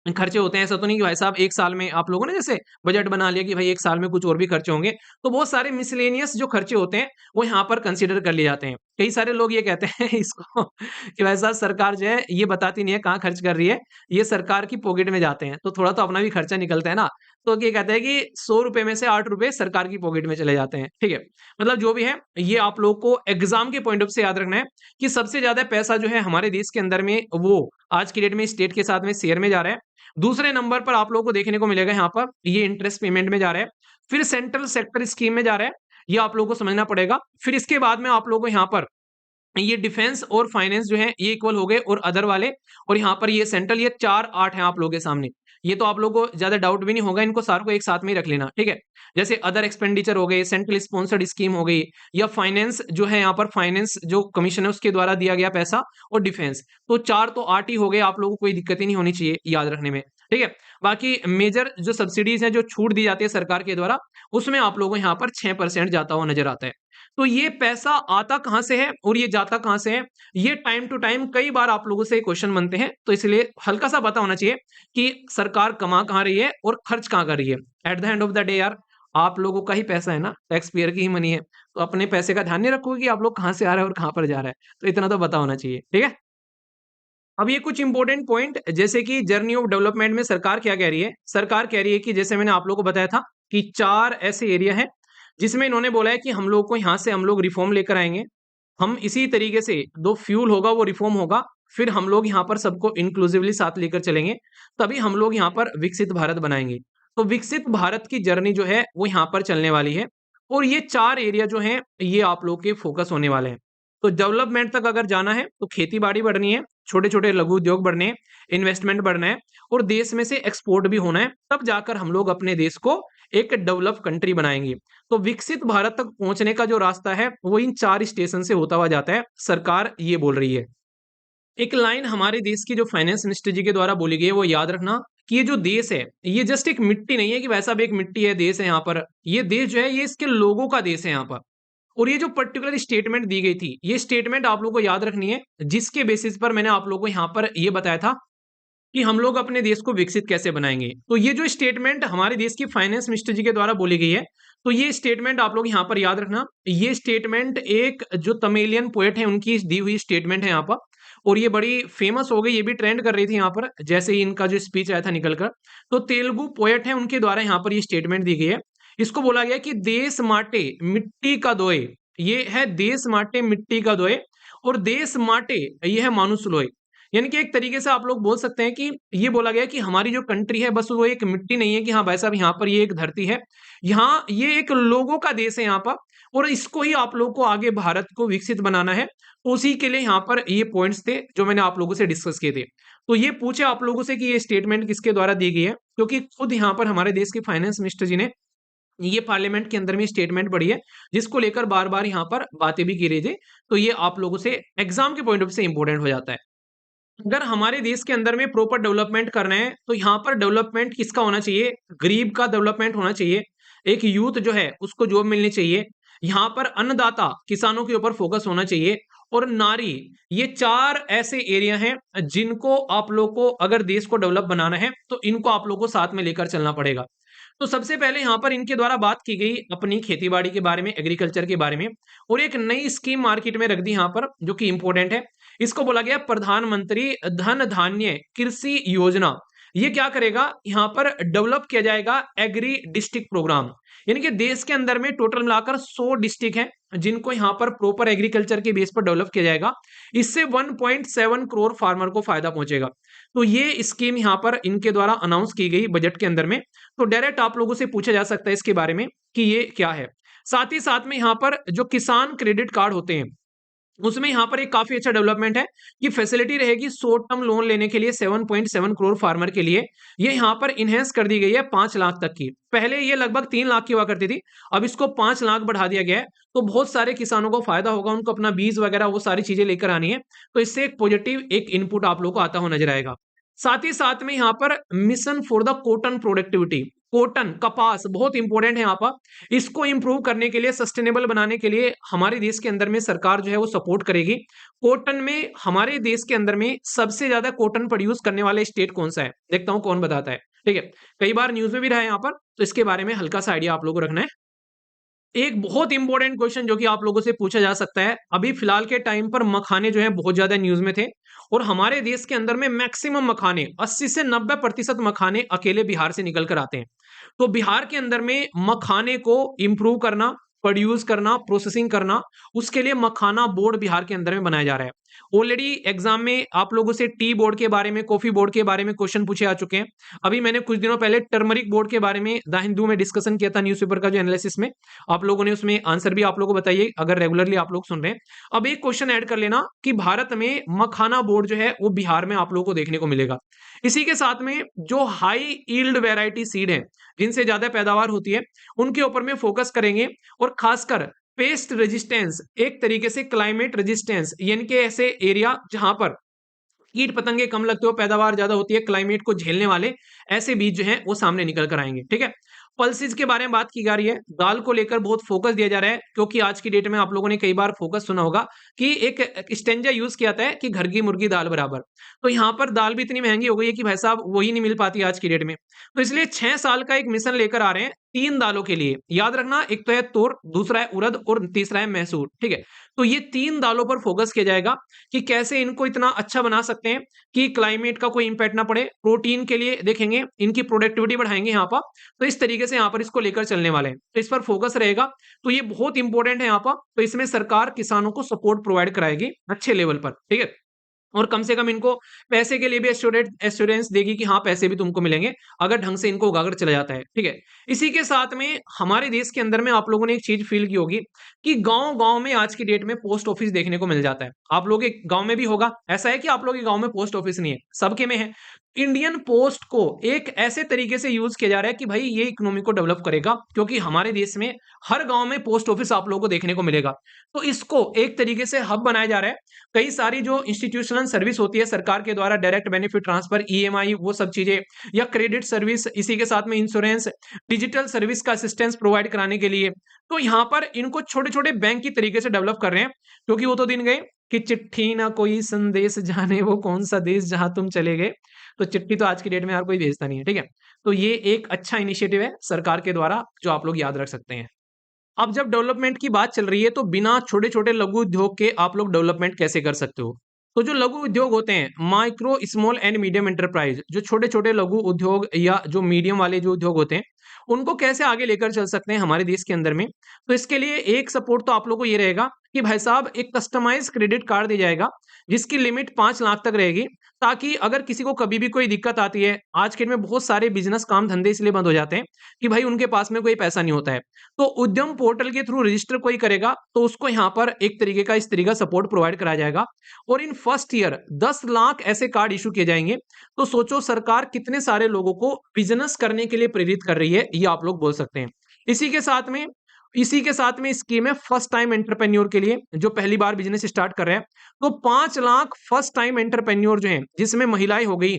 खर्चे होते हैं, ऐसा तो नहीं कि भाई साहब 1 साल में आप लोगों ने जैसे बजट बना लिया कि भाई 1 साल में कुछ और भी खर्चे होंगे, तो बहुत सारे मिसलेनियस जो खर्चे होते हैं, वो यहाँ पर कंसीडर कर लिए जाते हैं। कई सारे लोग ये कहते हैं इसको कि भाई साहब सरकार जो है ये बताती नहीं है कहाँ खर्च कर रही है, ये सरकार की पॉकेट में जाते हैं, तो थोड़ा तो अपना भी खर्चा निकलता है ना। तो ये कहते हैं कि ₹100 में से ₹8 सरकार की पॉकेट में चले जाते हैं, ठीक है। मतलब जो भी है, ये आप लोग को एग्ज़ाम के पॉइंट ऑफ से याद रखना है कि सबसे ज़्यादा पैसा जो है हमारे देश के अंदर में वो आज की डेट में स्टेट के साथ में शेयर में जा रहा है। दूसरे नंबर पर आप लोगों को देखने को मिलेगा यहाँ पर ये इंटरेस्ट पेमेंट में जा रहा है, फिर सेंट्रल सेक्टर स्कीम में जा रहा है, ये आप लोगों को समझना पड़ेगा। फिर इसके बाद में आप लोगों को यहाँ पर ये डिफेंस और फाइनेंस जो है ये इक्वल हो गए और अदर वाले, और यहाँ पर ये सेंट्रल, ये 4-8 हैं आप लोगों के सामने। ये तो आप लोगों को ज्यादा डाउट भी नहीं होगा, इनको सारों को एक साथ में ही रख लेना, ठीक है। जैसे अदर एक्सपेंडिचर हो गए, सेंट्रल स्पॉन्सर्ड स्कीम हो गई, या फाइनेंस जो है यहाँ पर फाइनेंस जो कमीशन है उसके द्वारा दिया गया पैसा, और डिफेंस। तो 4 तो 8 ही हो गए, आप लोगों को कोई दिक्कत ही नहीं होनी चाहिए याद रखने में, ठीक है। बाकी मेजर जो सब्सिडीज है, जो छूट दी जाती है सरकार के द्वारा, उसमें आप लोगों को यहाँ पर 6% जाता हुआ नजर आता है। तो ये पैसा आता कहाँ से है और ये जाता कहाँ से है, ये टाइम टू टाइम कई बार आप लोगों से क्वेश्चन बनते हैं, तो इसलिए हल्का सा पता होना चाहिए कि सरकार कमा कहाँ रही है और खर्च कहाँ कर रही है। At the end of the day यार, आप लोगों का ही पैसा है ना, टैक्स पेयर की ही मनी है, तो अपने पैसे का ध्यान नहीं रखोगे कि आप लोग कहाँ से आ रहे हैं और कहाँ पर जा रहा है, तो इतना तो पता होना चाहिए, ठीक है। अब ये कुछ इंपॉर्टेंट पॉइंट, जैसे कि जर्नी ऑफ डेवलपमेंट में सरकार क्या कह रही है। सरकार कह रही है कि जैसे मैंने आप लोगों को बताया था कि 4 ऐसे एरिया हैं जिसमें इन्होंने बोला है कि हम लोग को यहाँ से हम लोग रिफॉर्म लेकर आएंगे। हम इसी तरीके से जो फ्यूल होगा वो रिफॉर्म होगा, फिर हम लोग यहाँ पर सबको इंक्लूसिवली साथ लेकर चलेंगे, तभी हम लोग यहाँ पर विकसित भारत बनाएंगे। तो विकसित भारत की जर्नी जो है वो यहाँ पर चलने वाली है, और ये 4 एरिया जो हैं ये आप लोग के फोकस होने वाले हैं। तो डेवलपमेंट तक अगर जाना है तो खेती बाड़ी बढ़नी है, छोटे छोटे लघु उद्योग बढ़ने हैं, इन्वेस्टमेंट बढ़ना है, और देश में से एक्सपोर्ट भी होना है, तब जाकर हम लोग अपने देश को एक डेवलप कंट्री बनाएंगे। तो विकसित भारत तक पहुंचने का जो रास्ता है वो इन 4 स्टेशन से होता हुआ जाता है, सरकार ये बोल रही है। एक लाइन हमारे देश की जो फाइनेंस मिनिस्टर जी के द्वारा बोली गई है वो याद रखना कि ये जो देश है ये जस्ट एक मिट्टी नहीं है कि वैसा भी एक मिट्टी है, देश है यहाँ पर। ये देश जो है ये इसके लोगों का देश है यहाँ पर। और ये जो पर्टिकुलर स्टेटमेंट दी गई थी, ये स्टेटमेंट आप लोगों को याद रखनी है, जिसके बेसिस पर मैंने आप लोगों को यहाँ पर ये बताया था कि हम लोग अपने देश को विकसित कैसे बनाएंगे। तो ये जो स्टेटमेंट हमारे देश की फाइनेंस मिनिस्टर जी के द्वारा बोली गई है, तो ये स्टेटमेंट आप लोग यहाँ पर याद रखना। ये स्टेटमेंट एक जो तमिलियन पोएट है उनकी दी हुई स्टेटमेंट है यहाँ पर, और ये बड़ी फेमस हो गई, ये भी ट्रेंड कर रही थी यहाँ पर जैसे ही इनका जो स्पीच आया था निकलकर। तो तेलुगु पोएट है उनके द्वारा यहाँ पर ये स्टेटमेंट दी गई है। इसको बोला गया कि देश माटे मिट्टी का दोए, ये है देश माटे मिट्टी का दोए, और देश माटे ये है मानुष लोए। यानी कि एक तरीके से आप लोग बोल सकते हैं कि ये बोला गया कि हमारी जो कंट्री है बस वो एक मिट्टी नहीं है कि हाँ भाई साहब यहाँ पर ये एक धरती है, यहाँ ये एक लोगों का देश है यहाँ पर, और इसको ही आप लोगों को आगे भारत को विकसित बनाना है। तो उसी के लिए यहाँ पर ये पॉइंट्स थे जो मैंने आप लोगों से डिस्कस किए थे। तो ये पूछे आप लोगों से कि ये स्टेटमेंट किसके द्वारा दी गई है, क्योंकि खुद यहाँ पर हमारे देश के फाइनेंस मिनिस्टर जी ने ये पार्लियामेंट के अंदर में स्टेटमेंट पढ़ी है, जिसको लेकर बार-बार यहाँ पर बातें भी की रही थी। तो ये आप लोगों से एग्जाम के पॉइंट ऑफ से इंपॉर्टेंट हो जाता है। अगर हमारे देश के अंदर में प्रॉपर डेवलपमेंट करना है, तो यहाँ पर डेवलपमेंट किसका होना चाहिए? गरीब का डेवलपमेंट होना चाहिए। एक यूथ जो है उसको जॉब मिलनी चाहिए। यहाँ पर अन्नदाता किसानों के ऊपर फोकस होना चाहिए और नारी, ये 4 ऐसे एरिया हैं जिनको आप लोग को अगर देश को डेवलप बनाना है तो इनको आप लोग को साथ में लेकर चलना पड़ेगा। तो सबसे पहले यहाँ पर इनके द्वारा बात की गई अपनी खेती-बाड़ी के बारे में, एग्रीकल्चर के बारे में, और एक नई स्कीम मार्केट में रख दी यहाँ पर जो कि इंपॉर्टेंट है। इसको बोला गया प्रधानमंत्री धन धान्य कृषि योजना। ये क्या करेगा? यहाँ पर डेवलप किया जाएगा एग्री डिस्ट्रिक्ट प्रोग्राम। यानी कि देश के अंदर में टोटल मिलाकर 100 डिस्ट्रिक्ट हैं जिनको यहाँ पर प्रॉपर एग्रीकल्चर के बेस पर डेवलप किया जाएगा। इससे 1.7 करोड़ फार्मर को फायदा पहुंचेगा। तो ये स्कीम यहाँ पर इनके द्वारा अनाउंस की गई बजट के अंदर में। तो डायरेक्ट आप लोगों से पूछा जा सकता है इसके बारे में कि ये क्या है। साथ ही साथ में यहाँ पर जो किसान क्रेडिट कार्ड होते हैं, उसमें यहाँ पर एक काफी अच्छा डेवलपमेंट है कि फैसिलिटी रहेगी शॉर्ट टर्म लोन लेने के लिए 7.7 करोड़ फार्मर के लिए। ये यहाँ पर इनहेंस कर दी गई है 5 लाख तक की। पहले ये लगभग 3 लाख की हुआ करती थी, अब इसको 5 लाख बढ़ा दिया गया है। तो बहुत सारे किसानों को फायदा होगा, उनको अपना बीज वगैरह वो सारी चीजें लेकर आनी है। तो इससे एक पॉजिटिव एक इनपुट आप लोग को आता हुआ नजर आएगा। साथ ही साथ में यहाँ पर mission for the cotton productivity, cotton कपास बहुत इंपॉर्टेंट है यहाँ पर। इसको इंप्रूव करने के लिए, सस्टेनेबल बनाने के लिए हमारे देश के अंदर में सरकार जो है वो सपोर्ट करेगी। कॉटन में हमारे देश के अंदर में सबसे ज्यादा कॉटन प्रोड्यूस करने वाले स्टेट कौन सा है? देखता हूं कौन बताता है। ठीक है, कई बार न्यूज में भी रहा है यहाँ पर, तो इसके बारे में हल्का सा आइडिया आप लोगों को रखना है। एक बहुत इंपॉर्टेंट क्वेश्चन जो कि आप लोगों से पूछा जा सकता है, अभी फिलहाल के टाइम पर मखाने जो है बहुत ज्यादा न्यूज में थे और हमारे देश के अंदर में मैक्सिमम मखाने 80 से 90% मखाने अकेले बिहार से निकल कर आते हैं। तो बिहार के अंदर में मखाने को इंप्रूव करना, प्रोड्यूस करना, प्रोसेसिंग करना, उसके लिए मखाना बोर्ड बिहार के अंदर में बनाया जा रहा है। ऑलरेडी एग्जाम में आप लोगों से टी बोर्ड के बारे में, कॉफी बोर्ड के बारे में क्वेश्चन पूछे आ चुके हैं। अभी मैंने कुछ दिनों पहले टर्मरिक बोर्ड के बारे में द हिंदू में डिस्कशन किया था, न्यूज़पेपर का जो एनालिसिस में। आप लोगों ने उसमें आंसर भी आप लोगों को बताइए अगर रेगुलरली आप लोग सुन रहे हैं। अब एक क्वेश्चन ऐड कर लेना कि भारत में मखाना बोर्ड जो है वो बिहार में आप लोगों को देखने को मिलेगा। इसी के साथ में जो हाई यील्ड वेराइटी सीड है, जिनसे ज्यादा पैदावार होती है, उनके ऊपर में फोकस करेंगे। और खासकर पेस्ट रेजिस्टेंस, एक तरीके से क्लाइमेट रेजिस्टेंस, यानी कि ऐसे एरिया जहां पर कीट पतंगे कम लगते हो, पैदावार ज्यादा होती है, क्लाइमेट को झेलने वाले ऐसे बीज जो हैं वो सामने निकल कर आएंगे। ठीक है, पल्सेस के बारे में बात की जा रही है, दाल को लेकर बहुत फोकस दिया जा रहा है, क्योंकि आज की डेट में आप लोगों ने कई बार फोकस सुना होगा कि एक स्टेंजा यूज किया था कि घर की मुर्गी दाल बराबर। तो यहाँ पर दाल भी इतनी महंगी हो गई है कि भाई साहब वही नहीं मिल पाती आज की डेट में। तो इसलिए 6 साल का एक मिशन लेकर आ रहे हैं 3 दालों के लिए। याद रखना, एक तो है तूर, दूसरा है उड़द और तीसरा है मैसूर। ठीक है, तो ये 3 दालों पर फोकस किया जाएगा कि कैसे इनको इतना अच्छा बना सकते हैं कि क्लाइमेट का कोई इंपैक्ट ना पड़े। प्रोटीन के लिए देखेंगे, इनकी प्रोडक्टिविटी बढ़ाएंगे यहाँ पर। तो इस तरीके से यहाँ पर इसको लेकर चलने वाले हैं, तो इस पर फोकस रहेगा। तो ये बहुत इंपॉर्टेंट है यहाँ पर। तो इसमें सरकार किसानों को सपोर्ट प्रोवाइड कराएगी अच्छे लेवल पर। ठीक है, और कम से कम इनको पैसे के लिए भी एश्योरेंस देगी कि हाँ पैसे भी तुमको मिलेंगे अगर ढंग से इनको उगाकर चला जाता है। ठीक है, इसी के साथ में हमारे देश के अंदर में आप लोगों ने एक चीज फील की होगी कि गांव गांव में आज की डेट में पोस्ट ऑफिस देखने को मिल जाता है। आप लोग के गांव में भी होगा, ऐसा है कि आप लोग के गांव में पोस्ट ऑफिस नहीं है? सबके में है। इंडियन पोस्ट को एक ऐसे तरीके से यूज किया जा रहा है कि भाई ये इकोनॉमी को डेवलप करेगा, क्योंकि हमारे देश में हर गांव में पोस्ट ऑफिस आप लोगों को देखने को मिलेगा। तो इसको एक तरीके से हब बनाया जा रहा है। कई सारी जो इंस्टीट्यूशनल सर्विस होती है सरकार के द्वारा, डायरेक्ट बेनिफिट ट्रांसफर, ईएमआई, वो सब चीजें, या क्रेडिट सर्विस, इसी के साथ में इंश्योरेंस, डिजिटल सर्विस का असिस्टेंस प्रोवाइड कराने के लिए, तो यहाँ पर इनको छोटे छोटे बैंक की तरीके से डेवलप कर रहे हैं। क्योंकि वो तो दिन गए कि चिट्ठी ना कोई संदेश जाने वो कौन सा देश जहां तुम चले गए। तो चिट्ठी तो आज की डेट में यार कोई भेजता नहीं है। ठीक है, तो ये एक अच्छा इनिशिएटिव है सरकार के द्वारा जो आप लोग याद रख सकते हैं। अब जब डेवलपमेंट की बात चल रही है, तो बिना छोटे छोटे लघु उद्योग के आप लोग डेवलपमेंट कैसे कर सकते हो? तो जो लघु उद्योग होते हैं, micro small and medium enterprise, जो छोटे छोटे लघु उद्योग या जो मीडियम वाले जो उद्योग होते हैं, उनको कैसे आगे लेकर चल सकते हैं हमारे देश के अंदर में? तो इसके लिए एक सपोर्ट तो आप लोग को ये रहेगा कि भाई साहब एक कस्टमाइज क्रेडिट कार्ड दिया जाएगा, जिसकी लिमिट 5 लाख तक रहेगी, ताकि अगर किसी को कभी भी कोई दिक्कत आती है, आज के डेट में बहुत सारे बिज़नेस काम धंधे इसलिए बंद हो जाते हैं कि भाई उनके पास में कोई पैसा नहीं होता है। तो उद्यम पोर्टल के थ्रू रजिस्टर कोई करेगा, तो उसको यहाँ पर एक तरीके का इस तरीके का सपोर्ट प्रोवाइड कराया जाएगा और इन फर्स्ट ईयर 10 लाख ऐसे कार्ड इश्यू किए जाएँगे। तो सोचो सरकार कितने सारे लोगों को बिज़नेस करने के लिए प्रेरित कर रही है, ये आप लोग बोल सकते हैं। इसी के साथ में इसी के साथ में स्कीम है फर्स्ट टाइम एंटरप्रेन्योर के लिए, जो पहली बार बिज़नेस स्टार्ट कर रहे हैं। तो 5 लाख फर्स्ट टाइम एंटरप्रेन्योर जो हैं, जिसमें महिलाएँ हो गई,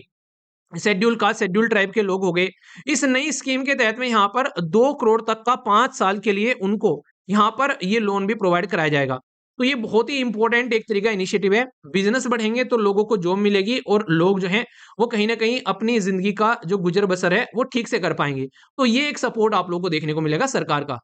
शेड्यूल कास्ट, शेड्यूल ट्राइब के लोग हो गए। इस नई स्कीम के तहत में यहाँ पर 2 करोड़ तक का 5 साल के लिए उनको यहाँ पर ये लोन भी प्रोवाइड कराया जाएगा। तो ये बहुत ही इंपॉर्टेंट एक तरीका इनिशिएटिव है। बिज़नेस बढ़ेंगे तो लोगों को जॉब मिलेगी और लोग जो हैं वो कहीं न कहीं अपनी ज़िंदगी का जो गुज़र-बसर है वो ठीक से कर पाएँगे। तो ये एक सपोर्ट आप लोगों को देखने को मिलेगा सरकार का।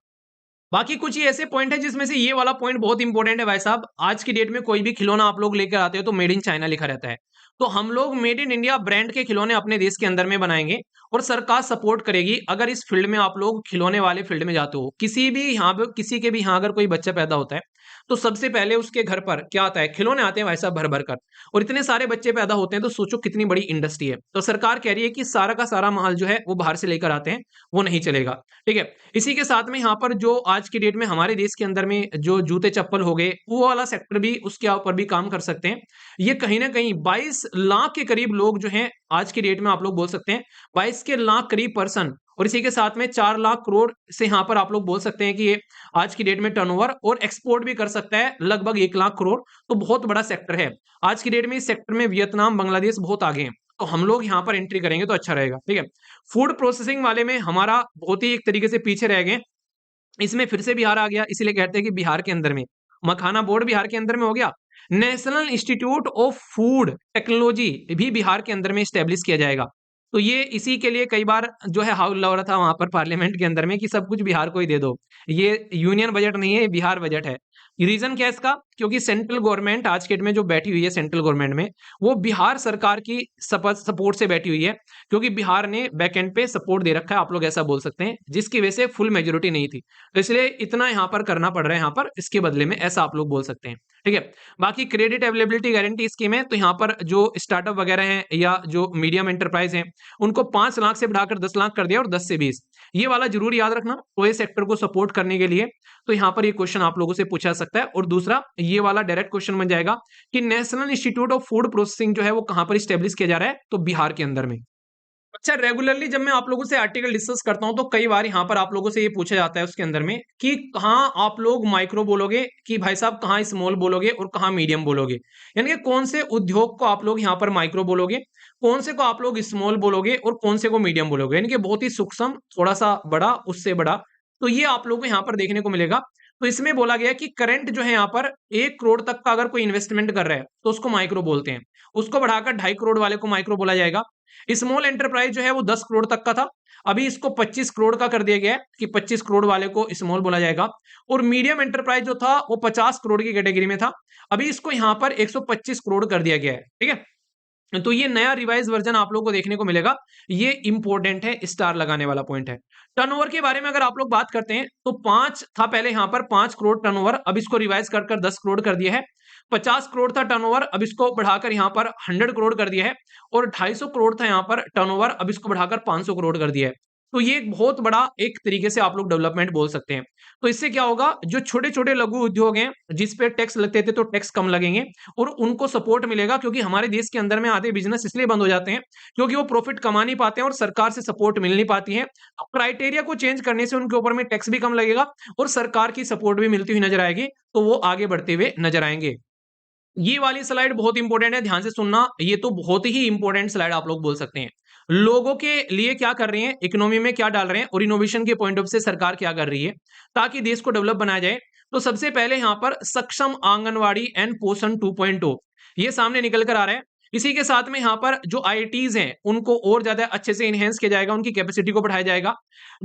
बाकी कुछ ही ऐसे पॉइंट है जिसमें से ये वाला पॉइंट बहुत इंपॉर्टेंट है भाई साहब। आज की डेट में कोई भी खिलौना आप लोग लेकर आते हो तो मेड इन चाइना लिखा रहता है। तो हम लोग मेड इन इंडिया ब्रांड के खिलौने अपने देश के अंदर में बनाएंगे और सरकार सपोर्ट करेगी अगर इस फील्ड में आप लोग खिलौने वाले फील्ड में जाते हो। किसी भी यहाँ पे किसी के भी यहाँ अगर कोई बच्चा पैदा होता है तो सबसे पहले उसके घर पर क्या आता है, खिलौने आते हैं भाई साहब भर भर कर। और इतने सारे बच्चे पैदा होते हैं तो सोचो कितनी बड़ी इंडस्ट्री है। तो सरकार कह रही है कि सारा का सारा माल जो है वो बाहर से लेकर आते हैं, वो नहीं चलेगा। ठीक है। इसी के साथ में यहाँ पर जो आज की डेट में हमारे देश के अंदर में जो जूते चप्पल हो गए, वो वाला सेक्टर भी उसके ऊपर भी काम कर सकते हैं। ये कहीं ना कहीं 22 लाख के करीब लोग जो हैं आज की डेट में आप लोग बोल सकते हैं 22 के लाख करीब पर्सन, और इसी के साथ में 4 लाख करोड़ से यहाँ पर आप लोग बोल सकते हैं कि ये आज की डेट में टर्नओवर और एक्सपोर्ट भी कर सकता है लगभग 1 लाख करोड़। तो बहुत बड़ा सेक्टर है आज की डेट में। इस सेक्टर में वियतनाम, बांग्लादेश बहुत आगे हैं। तो हम लोग यहाँ पर एंट्री करेंगे तो अच्छा रहेगा। ठीक है। फूड प्रोसेसिंग वाले में हमारा बहुत ही एक तरीके से पीछे रह गए। इसमें फिर से बिहार आ गया, इसीलिए कहते हैं कि बिहार के अंदर में मखाना बोर्ड बिहार के अंदर में हो गया। National institute of food technology भी बिहार के अंदर में स्टैब्लिश किया जाएगा। तो ये इसी के लिए कई बार जो है हाउल हो रहा था वहां पर पार्लियामेंट के अंदर में कि सब कुछ बिहार को ही दे दो। ये यूनियन बजट नहीं है, ये बिहार बजट है। रीजन क्या है इसका? क्योंकि सेंट्रल गवर्नमेंट आज के डेट में जो बैठी हुई है सेंट्रल गवर्नमेंट में, वो बिहार सरकार की सपोर्ट से बैठी हुई है। क्योंकि बिहार ने बैकएंड पे सपोर्ट दे रखा है, आप लोग ऐसा बोल सकते हैं, जिसकी वजह से फुल मेजोरिटी नहीं थी। तो इसलिए इतना यहाँ पर करना पड़ रहा है यहाँ पर इसके बदले में, ऐसा आप लोग बोल सकते हैं। ठीक है। बाकी क्रेडिट अवेलेबिलिटी गारंटी स्कीम है, तो यहाँ पर जो स्टार्टअप वगैरह हैं या जो मीडियम एंटरप्राइज हैं उनको 5 लाख से बढ़ाकर 10 लाख कर दिया और 10 से 20। ये वाला जरूर याद रखना, तो ये सेक्टर को सपोर्ट करने के लिए। तो यहाँ पर ये क्वेश्चन आप लोगों से पूछा सकता है। और दूसरा ये वाला डायरेक्ट क्वेश्चन बन जाएगा कि national institute of food processing जो है वो कहां पर स्टेब्लिश किया जा रहा है, तो बिहार के अंदर में। अच्छा, रेगुलरली जब मैं आप लोगों से आर्टिकल डिस्कस करता हूं तो कई बार यहाँ पर आप लोगों से ये पूछा जाता है उसके अंदर में कि कहाँ आप लोग माइक्रो बोलोगे, कि भाई साहब कहाँ स्मॉल बोलोगे और कहाँ मीडियम बोलोगे। यानी कि कौन से उद्योग को आप लोग यहाँ पर माइक्रो बोलोगे, कौन से को आप लोग स्मॉल बोलोगे और कौन से को मीडियम बोलोगे। यानी कि बहुत ही सूक्ष्म, थोड़ा सा बड़ा, उससे बड़ा। तो ये आप लोगों को यहाँ पर देखने को मिलेगा। तो इसमें बोला गया कि करंट जो है यहाँ पर 1 करोड़ तक का अगर कोई इन्वेस्टमेंट कर रहा है तो उसको माइक्रो बोलते हैं। उसको बढ़ाकर 2.5 करोड़ वाले को माइक्रो बोला जाएगा। स्मॉल एंटरप्राइज जो है वो 10 करोड़ तक का था, अभी इसको 25 करोड़ का कर दिया गया है कि 25 करोड़ वाले को स्मॉल बोला जाएगा। और मीडियम एंटरप्राइज जो था वो 50 करोड़ की कैटेगरी में था, अभी इसको यहाँ पर 125 करोड़ कर दिया गया है। ठीक है। तो ये नया रिवाइज वर्जन आप लोगों को देखने को मिलेगा। ये इंपॉर्टेंट है, स्टार लगाने वाला पॉइंट है। टर्नओवर के बारे में अगर आप लोग बात करते हैं तो 5 था पहले, यहाँ पर 5 करोड़ टर्नओवर, अब इसको रिवाइज कर 10 करोड़ कर दिया है। 50 करोड़ था टर्नओवर, अब इसको बढ़ाकर यहाँ पर 100 करोड़ कर दिया है। और 250 करोड़ था यहाँ पर टर्नओवर, अब इसको बढ़ाकर 500 करोड़ कर दिया है। तो ये एक बहुत बड़ा एक तरीके से आप लोग डेवलपमेंट बोल सकते हैं। तो इससे क्या होगा, जो छोटे छोटे लघु उद्योग हैं जिस पे टैक्स लगते थे तो टैक्स कम लगेंगे और उनको सपोर्ट मिलेगा। क्योंकि हमारे देश के अंदर में आधे बिजनेस इसलिए बंद हो जाते हैं क्योंकि वो प्रॉफिट कमा नहीं पाते हैं और सरकार से सपोर्ट मिल नहीं पाती है। तो क्राइटेरिया को चेंज करने से उनके ऊपर में टैक्स भी कम लगेगा और सरकार की सपोर्ट भी मिलती हुई नजर आएगी, तो वो आगे बढ़ते हुए नजर आएंगे। ये वाली स्लाइड बहुत इंपॉर्टेंट है, ध्यान से सुनना। ये तो बहुत ही इंपॉर्टेंट स्लाइड आप लोग बोल सकते हैं। लोगों के लिए क्या कर रहे हैं, इकोनॉमी में क्या डाल रहे हैं और इनोवेशन के पॉइंट ऑफ से सरकार क्या कर रही है ताकि देश को डेवलप बनाया जाए। तो सबसे पहले यहां पर सक्षम आंगनवाड़ी एंड पोषण 2.0 ये सामने निकल कर आ रहा है। इसी के साथ में यहाँ पर जो आईआईटीज हैं उनको और ज्यादा अच्छे से इनहेंस किया जाएगा, उनकी कैपेसिटी को बढ़ाया जाएगा।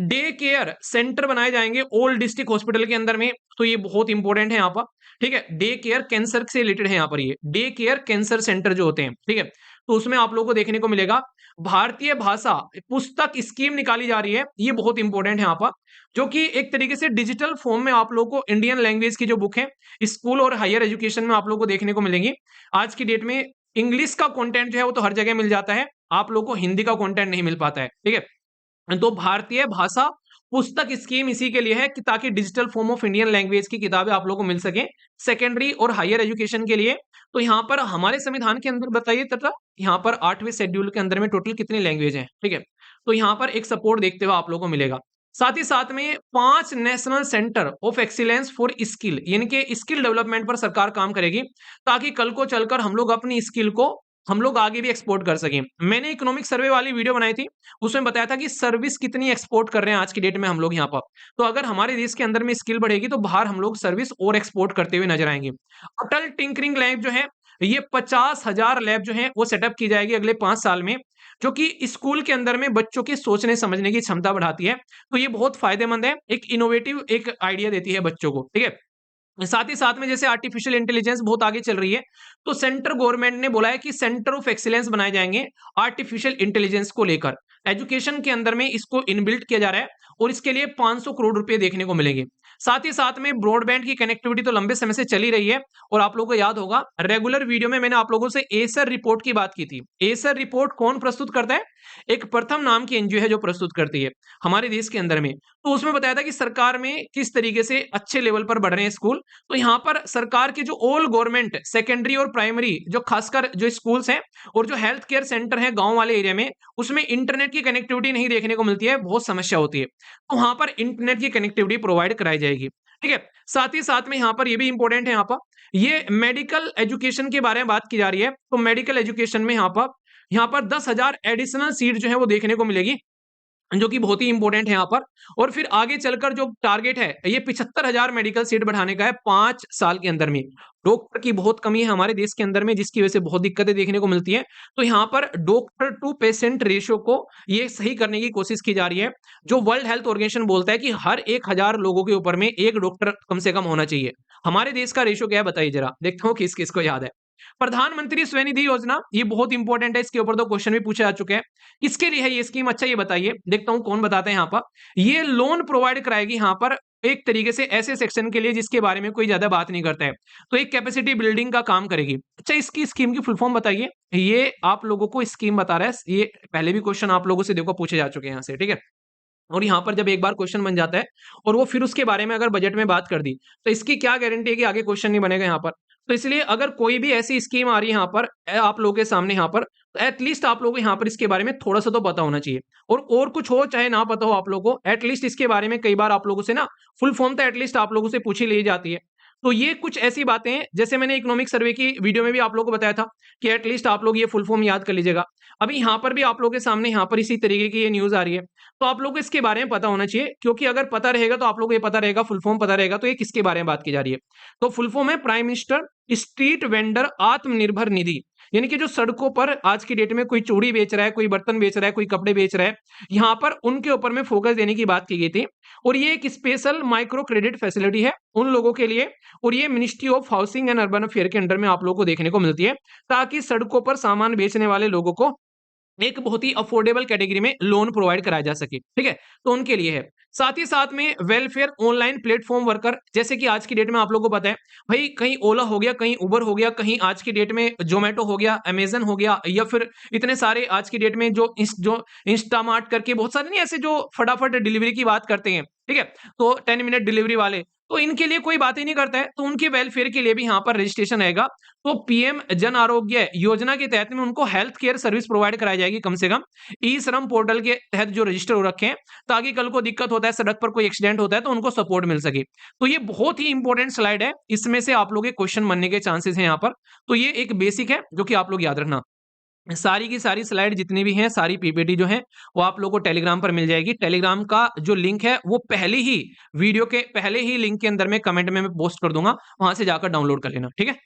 डे केयर सेंटर बनाए जाएंगे ऑल डिस्ट्रिक्ट हॉस्पिटल के अंदर में, तो ये बहुत इंपॉर्टेंट है यहाँ पर। ठीक है। डे केयर कैंसर से रिलेटेड है यहाँ पर, ये डे केयर कैंसर सेंटर जो होते हैं। ठीक है। तो उसमें आप लोगों को देखने को मिलेगा भारतीय भाषा पुस्तक स्कीम निकाली जा रही है, ये बहुत इंपॉर्टेंट है यहाँ पर, जो कि एक तरीके से डिजिटल फॉर्म में आप लोगों को इंडियन लैंग्वेज की जो बुक है स्कूल और हायर एजुकेशन में आप लोगों को देखने को मिलेंगी। आज की डेट में इंग्लिश का कंटेंट जो है वो तो हर जगह मिल जाता है, आप लोगों को हिंदी का कंटेंट नहीं मिल पाता है, ठीक है। तो भारतीय भाषा पुस्तक स्कीम इसी के लिए है कि ताकि digital form of Indian language की किताबें आप लोगों को मिल सके सेकेंडरी और हायर एजुकेशन के लिए। तो यहाँ पर हमारे संविधान के अंदर बताइए तथा यहाँ पर 8वें शेड्यूल के अंदर में टोटल कितनी लैंग्वेज हैं, ठीक है। तो यहाँ पर एक सपोर्ट देखते हुए आप लोगों को मिलेगा। साथ ही साथ में 5 national centre of excellence for skill, यानी कि स्किल डेवलपमेंट पर सरकार काम करेगी ताकि कल को चलकर हम लोग अपनी स्किल को हम लोग आगे भी एक्सपोर्ट कर सकें। मैंने इकोनॉमिक सर्वे वाली वीडियो बनाई थी, उसमें बताया था कि सर्विस कितनी एक्सपोर्ट कर रहे हैं आज की डेट में हम लोग यहाँ पर। तो अगर हमारे देश के अंदर में स्किल बढ़ेगी तो बाहर हम लोग सर्विस और एक्सपोर्ट करते हुए नजर आएंगे। अटल टिंकरिंग लैब जो है, ये 50,000 लैब जो है वो सेटअप की जाएगी अगले 5 साल में, जो कि स्कूल के अंदर में बच्चों की सोचने समझने की क्षमता बढ़ाती है। तो ये बहुत फायदेमंद है, एक इनोवेटिव एक आइडिया देती है बच्चों को, ठीक है। साथ ही साथ में जैसे आर्टिफिशियल इंटेलिजेंस बहुत आगे चल रही है, तो सेंट्रल गवर्नमेंट ने बोला है कि सेंटर ऑफ एक्सीलेंस बनाए जाएंगे आर्टिफिशियल इंटेलिजेंस को लेकर। एजुकेशन के अंदर में इसको इनबिल्ट किया जा रहा है और इसके लिए 500 करोड़ रुपए देखने को मिलेंगे। साथ ही साथ में ब्रॉडबैंड की कनेक्टिविटी तो लंबे समय से चली रही है और आप लोगों को याद होगा रेगुलर वीडियो में मैंने आप लोगों से एसर रिपोर्ट की बात की थी। एसर रिपोर्ट कौन प्रस्तुत करता है? एक प्रथम नाम की एनजीओ है जो प्रस्तुत करती है हमारे देश के अंदर में। तो उसमें बताया था कि सरकार में किस तरीके से अच्छे लेवल पर बढ़ रहे हैं स्कूल। तो यहाँ पर सरकार के जो ऑल गवर्नमेंट सेकेंडरी और प्राइमरी जो खासकर जो स्कूल्स हैं और जो हेल्थ केयर सेंटर है गांव वाले एरिया में, उसमें इंटरनेट की कनेक्टिविटी नहीं देखने को मिलती है, बहुत समस्या होती है। तो वहां पर इंटरनेट की कनेक्टिविटी प्रोवाइड कराई जाएगी, ठीक है। साथ ही साथ में यहाँ पर ये भी इंपॉर्टेंट है, यहाँ पर ये मेडिकल एजुकेशन के बारे में बात की जा रही है। तो मेडिकल एजुकेशन में यहाँ पर 10,000 एडिशनल सीट जो है वो देखने को मिलेगी, जो कि बहुत ही इंपॉर्टेंट है यहाँ पर। और फिर आगे चलकर जो टारगेट है ये 75,000 मेडिकल सीट बढ़ाने का है 5 साल के अंदर में। डॉक्टर की बहुत कमी है हमारे देश के अंदर में, जिसकी वजह से बहुत दिक्कतें देखने को मिलती है। तो यहाँ पर डॉक्टर टू पेशेंट रेशियो को ये सही करने की कोशिश की जा रही है। जो वर्ल्ड हेल्थ ऑर्गेनाइजेशन बोलता है कि हर 1,000 लोगों के ऊपर में एक डॉक्टर कम से कम होना चाहिए। हमारे देश का रेशियो क्या है बताइए जरा, देखता हूँ किस किस को याद है। प्रधानमंत्री स्वनिधि योजना ये बहुत इंपॉर्टेंट है, इसके ऊपर तो क्वेश्चन भी पूछे जा चुके हैं। किसके लिए है ये स्कीम? अच्छा ये बताइए, देखता हूं कौन बताते हैं यहाँ पर। ये लोन प्रोवाइड कराएगी यहाँ पर एक तरीके से ऐसे सेक्शन के लिए जिसके बारे में कोई ज्यादा बात नहीं करता है, तो एक कैपेसिटी बिल्डिंग का काम करेगी। अच्छा इसकी स्कीम की फुल फॉर्म बताइए। ये आप लोगों को स्कीम बता रहा है, ये पहले भी क्वेश्चन आप लोगों से देखो पूछे जा चुके हैं यहाँ से, ठीक है। और यहाँ पर जब एक बार क्वेश्चन बन जाता है और वो फिर उसके बारे में अगर बजट में बात कर दी, तो इसकी क्या गारंटी है कि आगे क्वेश्चन नहीं बनेगा यहाँ पर। तो इसलिए अगर कोई भी ऐसी स्कीम आ रही है यहाँ पर आप लोगों के सामने यहाँ पर, तो एटलीस्ट आप लोगों को यहाँ पर इसके बारे में थोड़ा सा तो पता होना चाहिए। और कुछ हो चाहे ना पता हो आप लोगों को, एटलीस्ट इसके बारे में कई बार आप लोगों से ना फुल फॉर्म तो एटलीस्ट आप लोगों से पूछी ली जाती है। तो ये कुछ ऐसी बातें हैं, जैसे मैंने इकोनॉमिक सर्वे की वीडियो में भी आप लोगों को बताया था कि एटलीस्ट आप लोग ये फुल फॉर्म याद कर लीजिएगा। अभी यहाँ पर भी आप लोगों के सामने यहाँ पर इसी तरीके की ये न्यूज आ रही है, तो आप लोगों को इसके बारे में पता होना चाहिए, क्योंकि अगर पता रहेगा तो आप लोगों को ये पता रहेगा, फुल फॉर्म पता रहेगा तो ये किसके बारे में बात की जा रही है। तो फुल फॉर्म है prime minister street vendor Atmanirbhar Nidhi, यानी कि जो सड़कों पर आज की डेट में कोई चूड़ी बेच रहा है, कोई बर्तन बेच रहा है, कोई कपड़े बेच रहा है, यहाँ पर उनके ऊपर में फोकस देने की बात की गई थी। और ये एक स्पेशल माइक्रो क्रेडिट फैसिलिटी है उन लोगों के लिए, और ये ministry of housing and urban affair के अंडर में आप लोगों को देखने को मिलती है, ताकि सड़कों पर सामान बेचने वाले लोगों को एक बहुत ही अफोर्डेबल कैटेगरी में लोन प्रोवाइड कराया जा सके, ठीक है। तो उनके लिए है। साथ ही साथ में वेलफेयर ऑनलाइन प्लेटफॉर्म वर्कर, जैसे कि आज की डेट में आप लोगों को पता है भाई, कहीं ओला हो गया, कहीं उबर हो गया, कहीं आज की डेट में जोमेटो हो गया, अमेजन हो गया, या फिर इतने सारे आज की डेट में जो इंस्टामार्ट करके बहुत सारे नहीं ऐसे जो फटाफट डिलीवरी की बात करते हैं, ठीक है। तो 10 मिनट डिलीवरी वाले, तो इनके लिए कोई बात ही नहीं करता है, तो उनके वेलफेयर के लिए भी यहाँ पर रजिस्ट्रेशन रहेगा। तो पीएम जन आरोग्य योजना के तहत में उनको हेल्थ केयर सर्विस प्रोवाइड कराई जाएगी कम से कम ई श्रम पोर्टल के तहत जो रजिस्टर हो रखे हैं, ताकि कल को दिक्कत होता है, सड़क पर कोई एक्सीडेंट होता है तो उनको सपोर्ट मिल सके। तो ये बहुत ही इंपॉर्टेंट स्लाइड है, इसमें से आप लोग के क्वेश्चन बनने के चांसेस हैं यहाँ पर। तो ये एक बेसिक है जो कि आप लोग याद रखना। सारी की सारी स्लाइड जितनी भी हैं, सारी पीपीटी जो है वो आप लोगों को टेलीग्राम पर मिल जाएगी। टेलीग्राम का जो लिंक है वो पहले ही वीडियो के पहले ही लिंक के अंदर में कमेंट में मैं पोस्ट कर दूंगा, वहां से जाकर डाउनलोड कर लेना, ठीक है।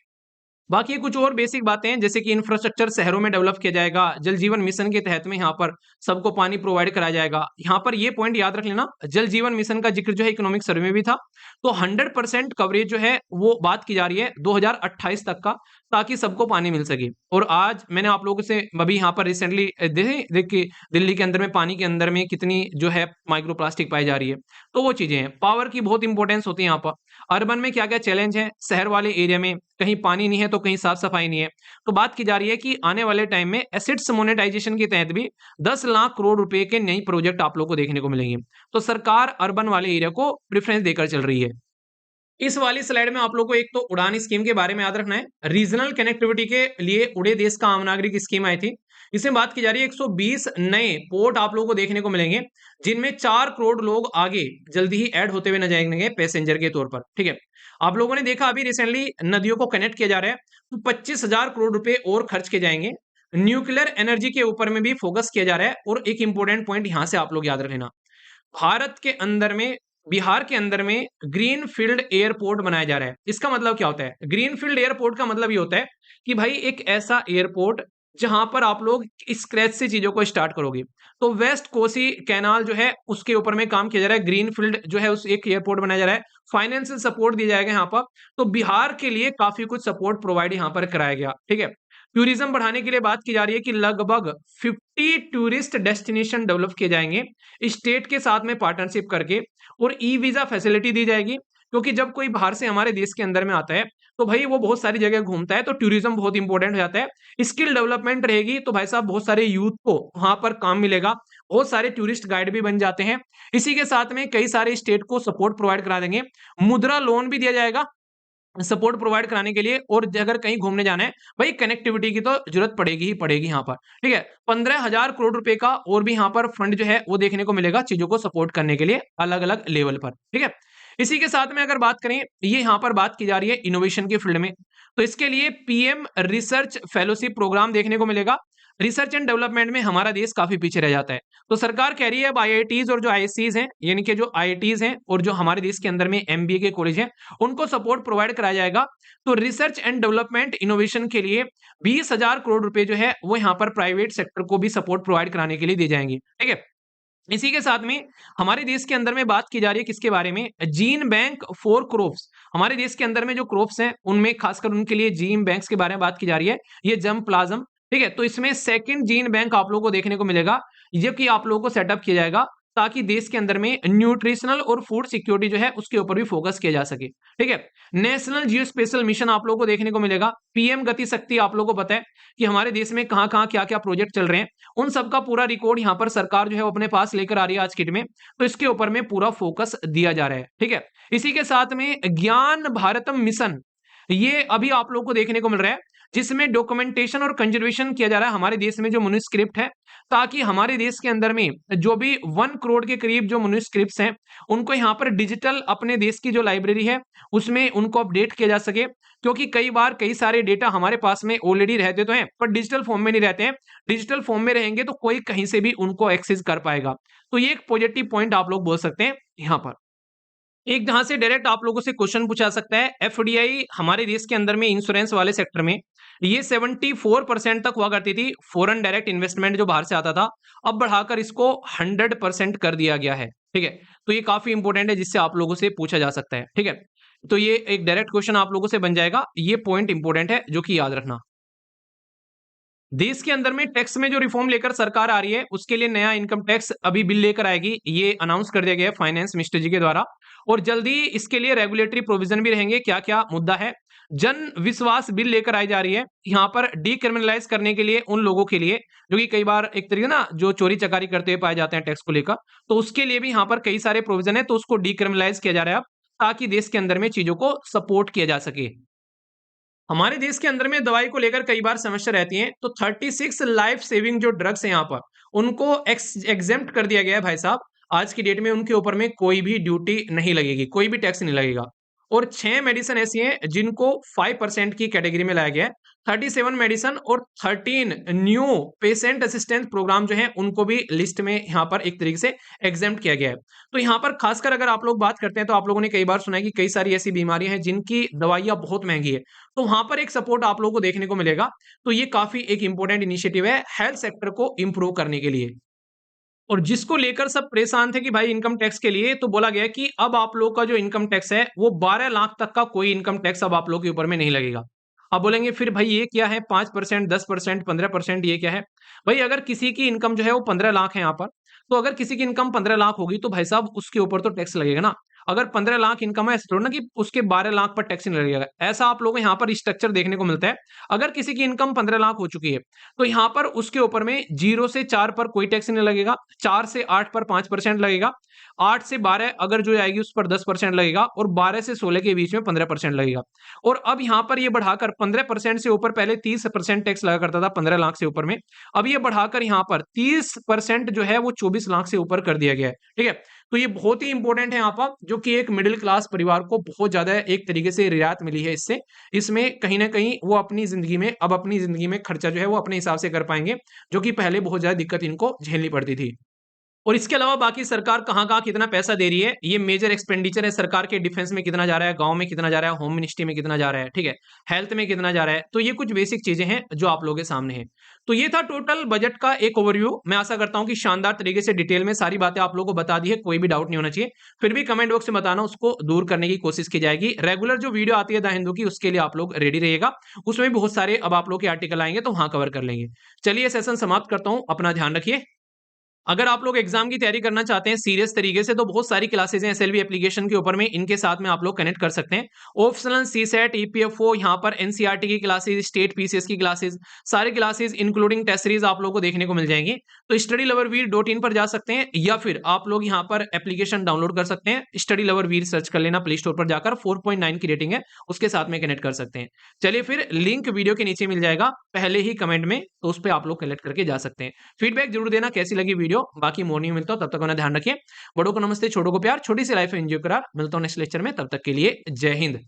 बाकी कुछ और बेसिक बातें हैं, जैसे कि इंफ्रास्ट्रक्चर शहरों में डेवलप किया जाएगा, जल जीवन मिशन के तहत में यहाँ पर सबको पानी प्रोवाइड कराया जाएगा। यहाँ पर ये पॉइंट याद रख लेना, जल जीवन मिशन का जिक्र जो है इकोनॉमिक सर्वे में भी था। तो 100% कवरेज जो है वो बात की जा रही है 2028 तक का। ताकि सबको पानी मिल सके। और आज मैंने आप लोगों से अभी यहाँ पर रिसेंटली देखिए दिल्ली के अंदर में पानी के अंदर में कितनी जो है माइक्रो प्लास्टिक पाई जा रही है। तो वो चीजें हैं, पावर की बहुत इंपॉर्टेंस होती है यहाँ पर। अर्बन में क्या क्या चैलेंज है, शहर वाले एरिया में कहीं पानी नहीं है तो कहीं साफ सफाई नहीं है। तो बात की जा रही है कि आने वाले टाइम में एसेट्स मोनेटाइजेशन के तहत भी 10 लाख करोड़ रुपए के नई प्रोजेक्ट आप लोग को देखने को मिलेंगे। तो सरकार अर्बन वाले एरिया को प्रेफरेंस देकर चल रही है। इस वाली स्लाइड में आप लोग को एक तो उड़ान स्कीम के बारे में याद रखना है। रीजनल कनेक्टिविटी के लिए उड़े देश का आम नागरिक स्कीम आई थी। इसमें बात की जा रही है 120 नए पोर्ट आप लोगों को देखने को मिलेंगे, जिनमें 4 करोड़ लोग आगे जल्दी ही ऐड होते हुए न जाएंगे पैसेंजर के तौर पर। ठीक है, आप लोगों ने देखा अभी रिसेंटली नदियों को कनेक्ट किया जा रहा है, तो 25,000 करोड़ रुपए और खर्च किए जाएंगे। न्यूक्लियर एनर्जी के ऊपर में भी फोकस किया जा रहा है। और एक इंपॉर्टेंट पॉइंट यहां से आप लोग याद रखना, भारत के अंदर में बिहार के अंदर में ग्रीन फील्ड एयरपोर्ट बनाया जा रहा है। इसका मतलब क्या होता है? ग्रीन फील्ड एयरपोर्ट का मतलब ये होता है कि भाई एक ऐसा एयरपोर्ट जहां पर आप लोग स्क्रैच से चीजों को स्टार्ट करोगे। तो वेस्ट कोसी कैनाल जो है उसके ऊपर में काम किया जा रहा है। ग्रीन फील्ड जो है उस एक एयरपोर्ट बनाया जा रहा है, फाइनेंशियल सपोर्ट दिया जाएगा यहाँ पर। तो बिहार के लिए काफी कुछ सपोर्ट प्रोवाइड यहाँ पर कराया गया। ठीक है, टूरिज्म बढ़ाने के लिए बात की जा रही है कि लगभग 50 टूरिस्ट डेस्टिनेशन डेवलप किए जाएंगे स्टेट के साथ में पार्टनरशिप करके। और ई वीजा फैसिलिटी दी जाएगी, क्योंकि जब कोई बाहर से हमारे देश के अंदर में आता है तो भाई वो बहुत सारी जगह घूमता है, तो टूरिज्म बहुत इंपॉर्टेंट हो जाता है। स्किल डेवलपमेंट रहेगी तो भाई साहब बहुत सारे यूथ को वहां पर काम मिलेगा, बहुत सारे टूरिस्ट गाइड भी बन जाते हैं। इसी के साथ में कई सारे स्टेट को सपोर्ट प्रोवाइड करा देंगे, मुद्रा लोन भी दिया जाएगा सपोर्ट प्रोवाइड कराने के लिए। और अगर कहीं घूमने जाना है भाई कनेक्टिविटी की तो जरूरत पड़ेगी ही पड़ेगी यहाँ पर। ठीक है, 15,000 करोड़ रुपए का और भी यहाँ पर फंड जो है वो देखने को मिलेगा चीजों को सपोर्ट करने के लिए अलग अलग लेवल पर। ठीक है, इसी के साथ में अगर बात करें, ये यहाँ पर बात की जा रही है इनोवेशन की फील्ड में, तो इसके लिए पीएम रिसर्च फेलोशिप प्रोग्राम देखने को मिलेगा। रिसर्च एंड डेवलपमेंट में हमारा देश काफी पीछे रह जाता है, तो सरकार कह रही है अब आईआईटीज और जो आईएससीज हैं, यानी कि जो आईआईटीज हैं और जो हमारे देश के अंदर में एमबीए के कॉलेज हैं, उनको सपोर्ट प्रोवाइड कराया जाएगा। तो रिसर्च एंड डेवलपमेंट इनोवेशन के लिए 20,000 करोड़ रुपए जो है वो यहाँ पर प्राइवेट सेक्टर को भी सपोर्ट प्रोवाइड कराने के लिए दिए जाएंगे। ठीक है, इसी के साथ में हमारे देश के अंदर में बात की जा रही है किसके बारे में? Gene bank for crops. हमारे देश के अंदर में जो क्रॉप्स हैं उनमें खासकर उनके लिए जीन बैंक्स के बारे में बात की जा रही है, ये जम प्लाज्म। ठीक है, तो इसमें सेकंड जीन बैंक आप लोगों को देखने को मिलेगा, जो कि आप लोगों को सेटअप किया जाएगा ताकि देश के अंदर में न्यूट्रिशनल और फूड सिक्योरिटी जो है उसके ऊपर भी फोकस किया जा सके। ठीक है, नेशनल जियो स्पेशल मिशन आप लोगों को देखने को मिलेगा। पीएम गति शक्ति आप लोगों को पता है कि हमारे देश में कहां कहां क्या क्या प्रोजेक्ट चल रहे हैं, उन सबका पूरा रिकॉर्ड यहाँ पर सरकार जो है वो अपने पास लेकर आ रही है आज की डेट में। तो इसके ऊपर में पूरा फोकस दिया जा रहा है। ठीक है, इसी के साथ में ज्ञान भारतम मिशन, ये अभी आप लोग को देखने को मिल रहा है, जिसमें डॉक्यूमेंटेशन और कंजर्वेशन किया जा रहा है हमारे देश में जो मनुस्क्रिप्ट है, ताकि हमारे देश के अंदर में जो भी 1 करोड़ के करीब जो मनुस्क्रिप्ट्स हैं उनको यहाँ पर डिजिटल अपने देश की जो लाइब्रेरी है उसमें उनको अपडेट किया जा सके। क्योंकि कई बार कई सारे डेटा हमारे पास में ऑलरेडी रहते तो हैं पर डिजिटल फॉर्म में नहीं रहते हैं। डिजिटल फॉर्म में रहेंगे तो कोई कहीं से भी उनको एक्सेस कर पाएगा। तो ये एक पॉजिटिव पॉइंट आप लोग बोल सकते हैं यहाँ पर। एक जहां से डायरेक्ट आप लोगों से क्वेश्चन पूछा सकता है, एफडीआई हमारे देश के अंदर में इंश्योरेंस वाले सेक्टर में ये 74% तक हुआ करती थी, फॉरेन डायरेक्ट इन्वेस्टमेंट जो बाहर से आता था, अब बढ़ाकर इसको 100% कर दिया गया है। ठीक है, तो ये काफी इंपॉर्टेंट है जिससे आप लोगों से पूछा जा सकता है। ठीक है, तो ये एक डायरेक्ट क्वेश्चन आप लोगों से बन जाएगा, ये पॉइंट इंपॉर्टेंट है जो कि याद रखना। देश के अंदर में टैक्स में जो रिफॉर्म लेकर सरकार आ रही है उसके लिए नया इनकम टैक्स अभी बिल लेकर आएगी, ये अनाउंस कर दिया गया है फाइनेंस मिनिस्टर जी के द्वारा। और जल्दी इसके लिए रेगुलेटरी प्रोविजन भी रहेंगे। क्या क्या मुद्दा है? जन विश्वास बिल लेकर आई जा रही है, यहाँ पर डीक्रिमिनलाइज करने के लिए उन लोगों के लिए जो कि कई बार एक तरीके ना जो चोरी चकारी करते हुए पाए जाते हैं टैक्स को लेकर, तो उसके लिए भी यहाँ पर कई सारे प्रोविजन है, तो उसको डीक्रिमिनलाइज किया जा रहा है अब, ताकि देश के अंदर में चीजों को सपोर्ट किया जा सके। हमारे देश के अंदर में दवाई को लेकर कई बार समस्या रहती है, तो 36 लाइफ सेविंग जो ड्रग्स है यहाँ पर उनको एग्जेम्प्ट कर दिया गया है भाई साहब। आज की डेट में उनके ऊपर में कोई भी ड्यूटी नहीं लगेगी, कोई भी टैक्स नहीं लगेगा। और 6 मेडिसिन ऐसी हैं जिनको 5% की कैटेगरी में लाया गया है। 37 मेडिसिन और 13 न्यू पेशेंट असिस्टेंस प्रोग्राम जो है उनको भी लिस्ट में यहाँ पर एक तरीके से एग्जेम्प्ट किया गया है। तो यहाँ पर खासकर अगर आप लोग बात करते हैं तो आप लोगों ने कई बार सुना है कि कई सारी ऐसी बीमारियां हैं जिनकी दवाइयां बहुत महंगी है, तो वहां पर एक सपोर्ट आप लोगों को देखने को मिलेगा। तो ये काफी एक इंपॉर्टेंट इनिशिएटिव है हेल्थ सेक्टर को इंप्रूव करने के लिए। और जिसको लेकर सब परेशान थे कि भाई इनकम टैक्स के लिए, तो बोला गया कि अब आप लोग का जो इनकम टैक्स है वो 12 लाख तक का कोई इनकम टैक्स अब आप लोग के ऊपर में नहीं लगेगा। आप बोलेंगे फिर भाई ये क्या है, 5%, 10%, 15%, ये क्या है? भाई अगर किसी की इनकम जो है वो 15 लाख है यहाँ पर, तो अगर किसी की इनकम 15 लाख होगी तो भाई साहब उसके ऊपर तो टैक्स लगेगा ना। अगर 15 लाख इनकम है, ऐसे थोड़ा ना कि उसके 12 लाख पर टैक्स नहीं लगेगा। ऐसा आप लोगों को यहाँ पर स्ट्रक्चर देखने को मिलता है। अगर किसी की इनकम 15 लाख हो चुकी है, तो यहाँ पर उसके ऊपर में 0 से 4 पर कोई टैक्स नहीं लगेगा, 4 से 8 पर 5% लगेगा, 8 से 12 अगर जो आएगी उस पर 10% लगेगा, और 12 से 16 के बीच में 15% लगेगा। और अब यहाँ पर ये बढ़ाकर 15% से ऊपर पहले 30% टैक्स लगा करता था 15 लाख से ऊपर में, अब ये बढ़ाकर यहाँ पर 30% जो है वो 24 लाख से ऊपर कर दिया गया है। ठीक है, तो ये बहुत ही इंपॉर्टेंट है यहाँ पर, जो कि एक मिडिल क्लास परिवार को बहुत ज्यादा एक तरीके से रियायत मिली है इससे। इसमें कहीं ना कहीं वो अपनी जिंदगी में, अब अपनी जिंदगी में खर्चा जो है वो अपने हिसाब से कर पाएंगे, जो कि पहले बहुत ज्यादा दिक्कत इनको झेलनी पड़ती थी। और इसके अलावा बाकी सरकार कहाँ-कहाँ कितना पैसा दे रही है, ये मेजर एक्सपेंडिचर है सरकार के। डिफेंस में कितना जा रहा है, गाँव में कितना जा रहा है, होम मिनिस्ट्री में कितना जा रहा है, ठीक है? हेल्थ में कितना जा रहा है, तो ये कुछ बेसिक चीजें हैं जो आप लोगों के सामने हैं। तो ये था टोटल बजट का एक ओवरव्यू। मैं आशा करता हूँ कि शानदार तरीके से डिटेल में सारी बातें आप लोगों को बता दी है, कोई भी डाउट नहीं होना चाहिए। फिर भी कमेंट बॉक्स में बताना, उसको दूर करने की कोशिश की जाएगी। रेगुलर जो वीडियो आती है द हिंदू की, उसके लिए आप लोग रेडी रहिएगा। उसमें भी बहुत सारे अब आप लोग के आर्टिकल आएंगे, तो वहां कवर कर लेंगे। चलिए सेशन समाप्त करता हूँ, अपना ध्यान रखिए। अगर आप लोग एग्जाम की तैयारी करना चाहते हैं सीरियस तरीके से, तो बहुत सारी क्लासेस हैं एसएलवी एप्लीकेशन के ऊपर में, इनके साथ में आप लोग कनेक्ट कर सकते हैं। ऑप्शनल सीसेट, ईपीएफओ, यहाँ पर एनसीईआरटी की क्लासेस, स्टेट पीसीएस की क्लासेस, सारी क्लासेस इंक्लूडिंग टेस्ट सीरीज आप लोगों को देखने को मिल जाएंगी। तो स्टडी लवर वीर .in पर जा सकते हैं, या फिर आप लोग यहाँ पर एप्लीकेशन डाउनलोड कर सकते हैं। स्टडी लवर वीर सर्च कर लेना प्ले स्टोर पर जाकर, 4.9 की रेटिंग है, उसके साथ में कनेक्ट कर सकते हैं। चलिए फिर लिंक वीडियो के नीचे मिल जाएगा पहले ही कमेंट में, तो उस पर आप लोग कलेक्ट करके जा सकते हैं। फीडबैक जरूर देना कैसी लगी वीडियो। बाकी मॉर्निंग मिलता हूं, तब तक अपना ध्यान रखिए। बड़ों को नमस्ते, छोटों को प्यार, छोटी सी लाइफ एंजॉय करार। मिलता हूं नेक्स्ट लेक्चर में, तब तक के लिए जय हिंद।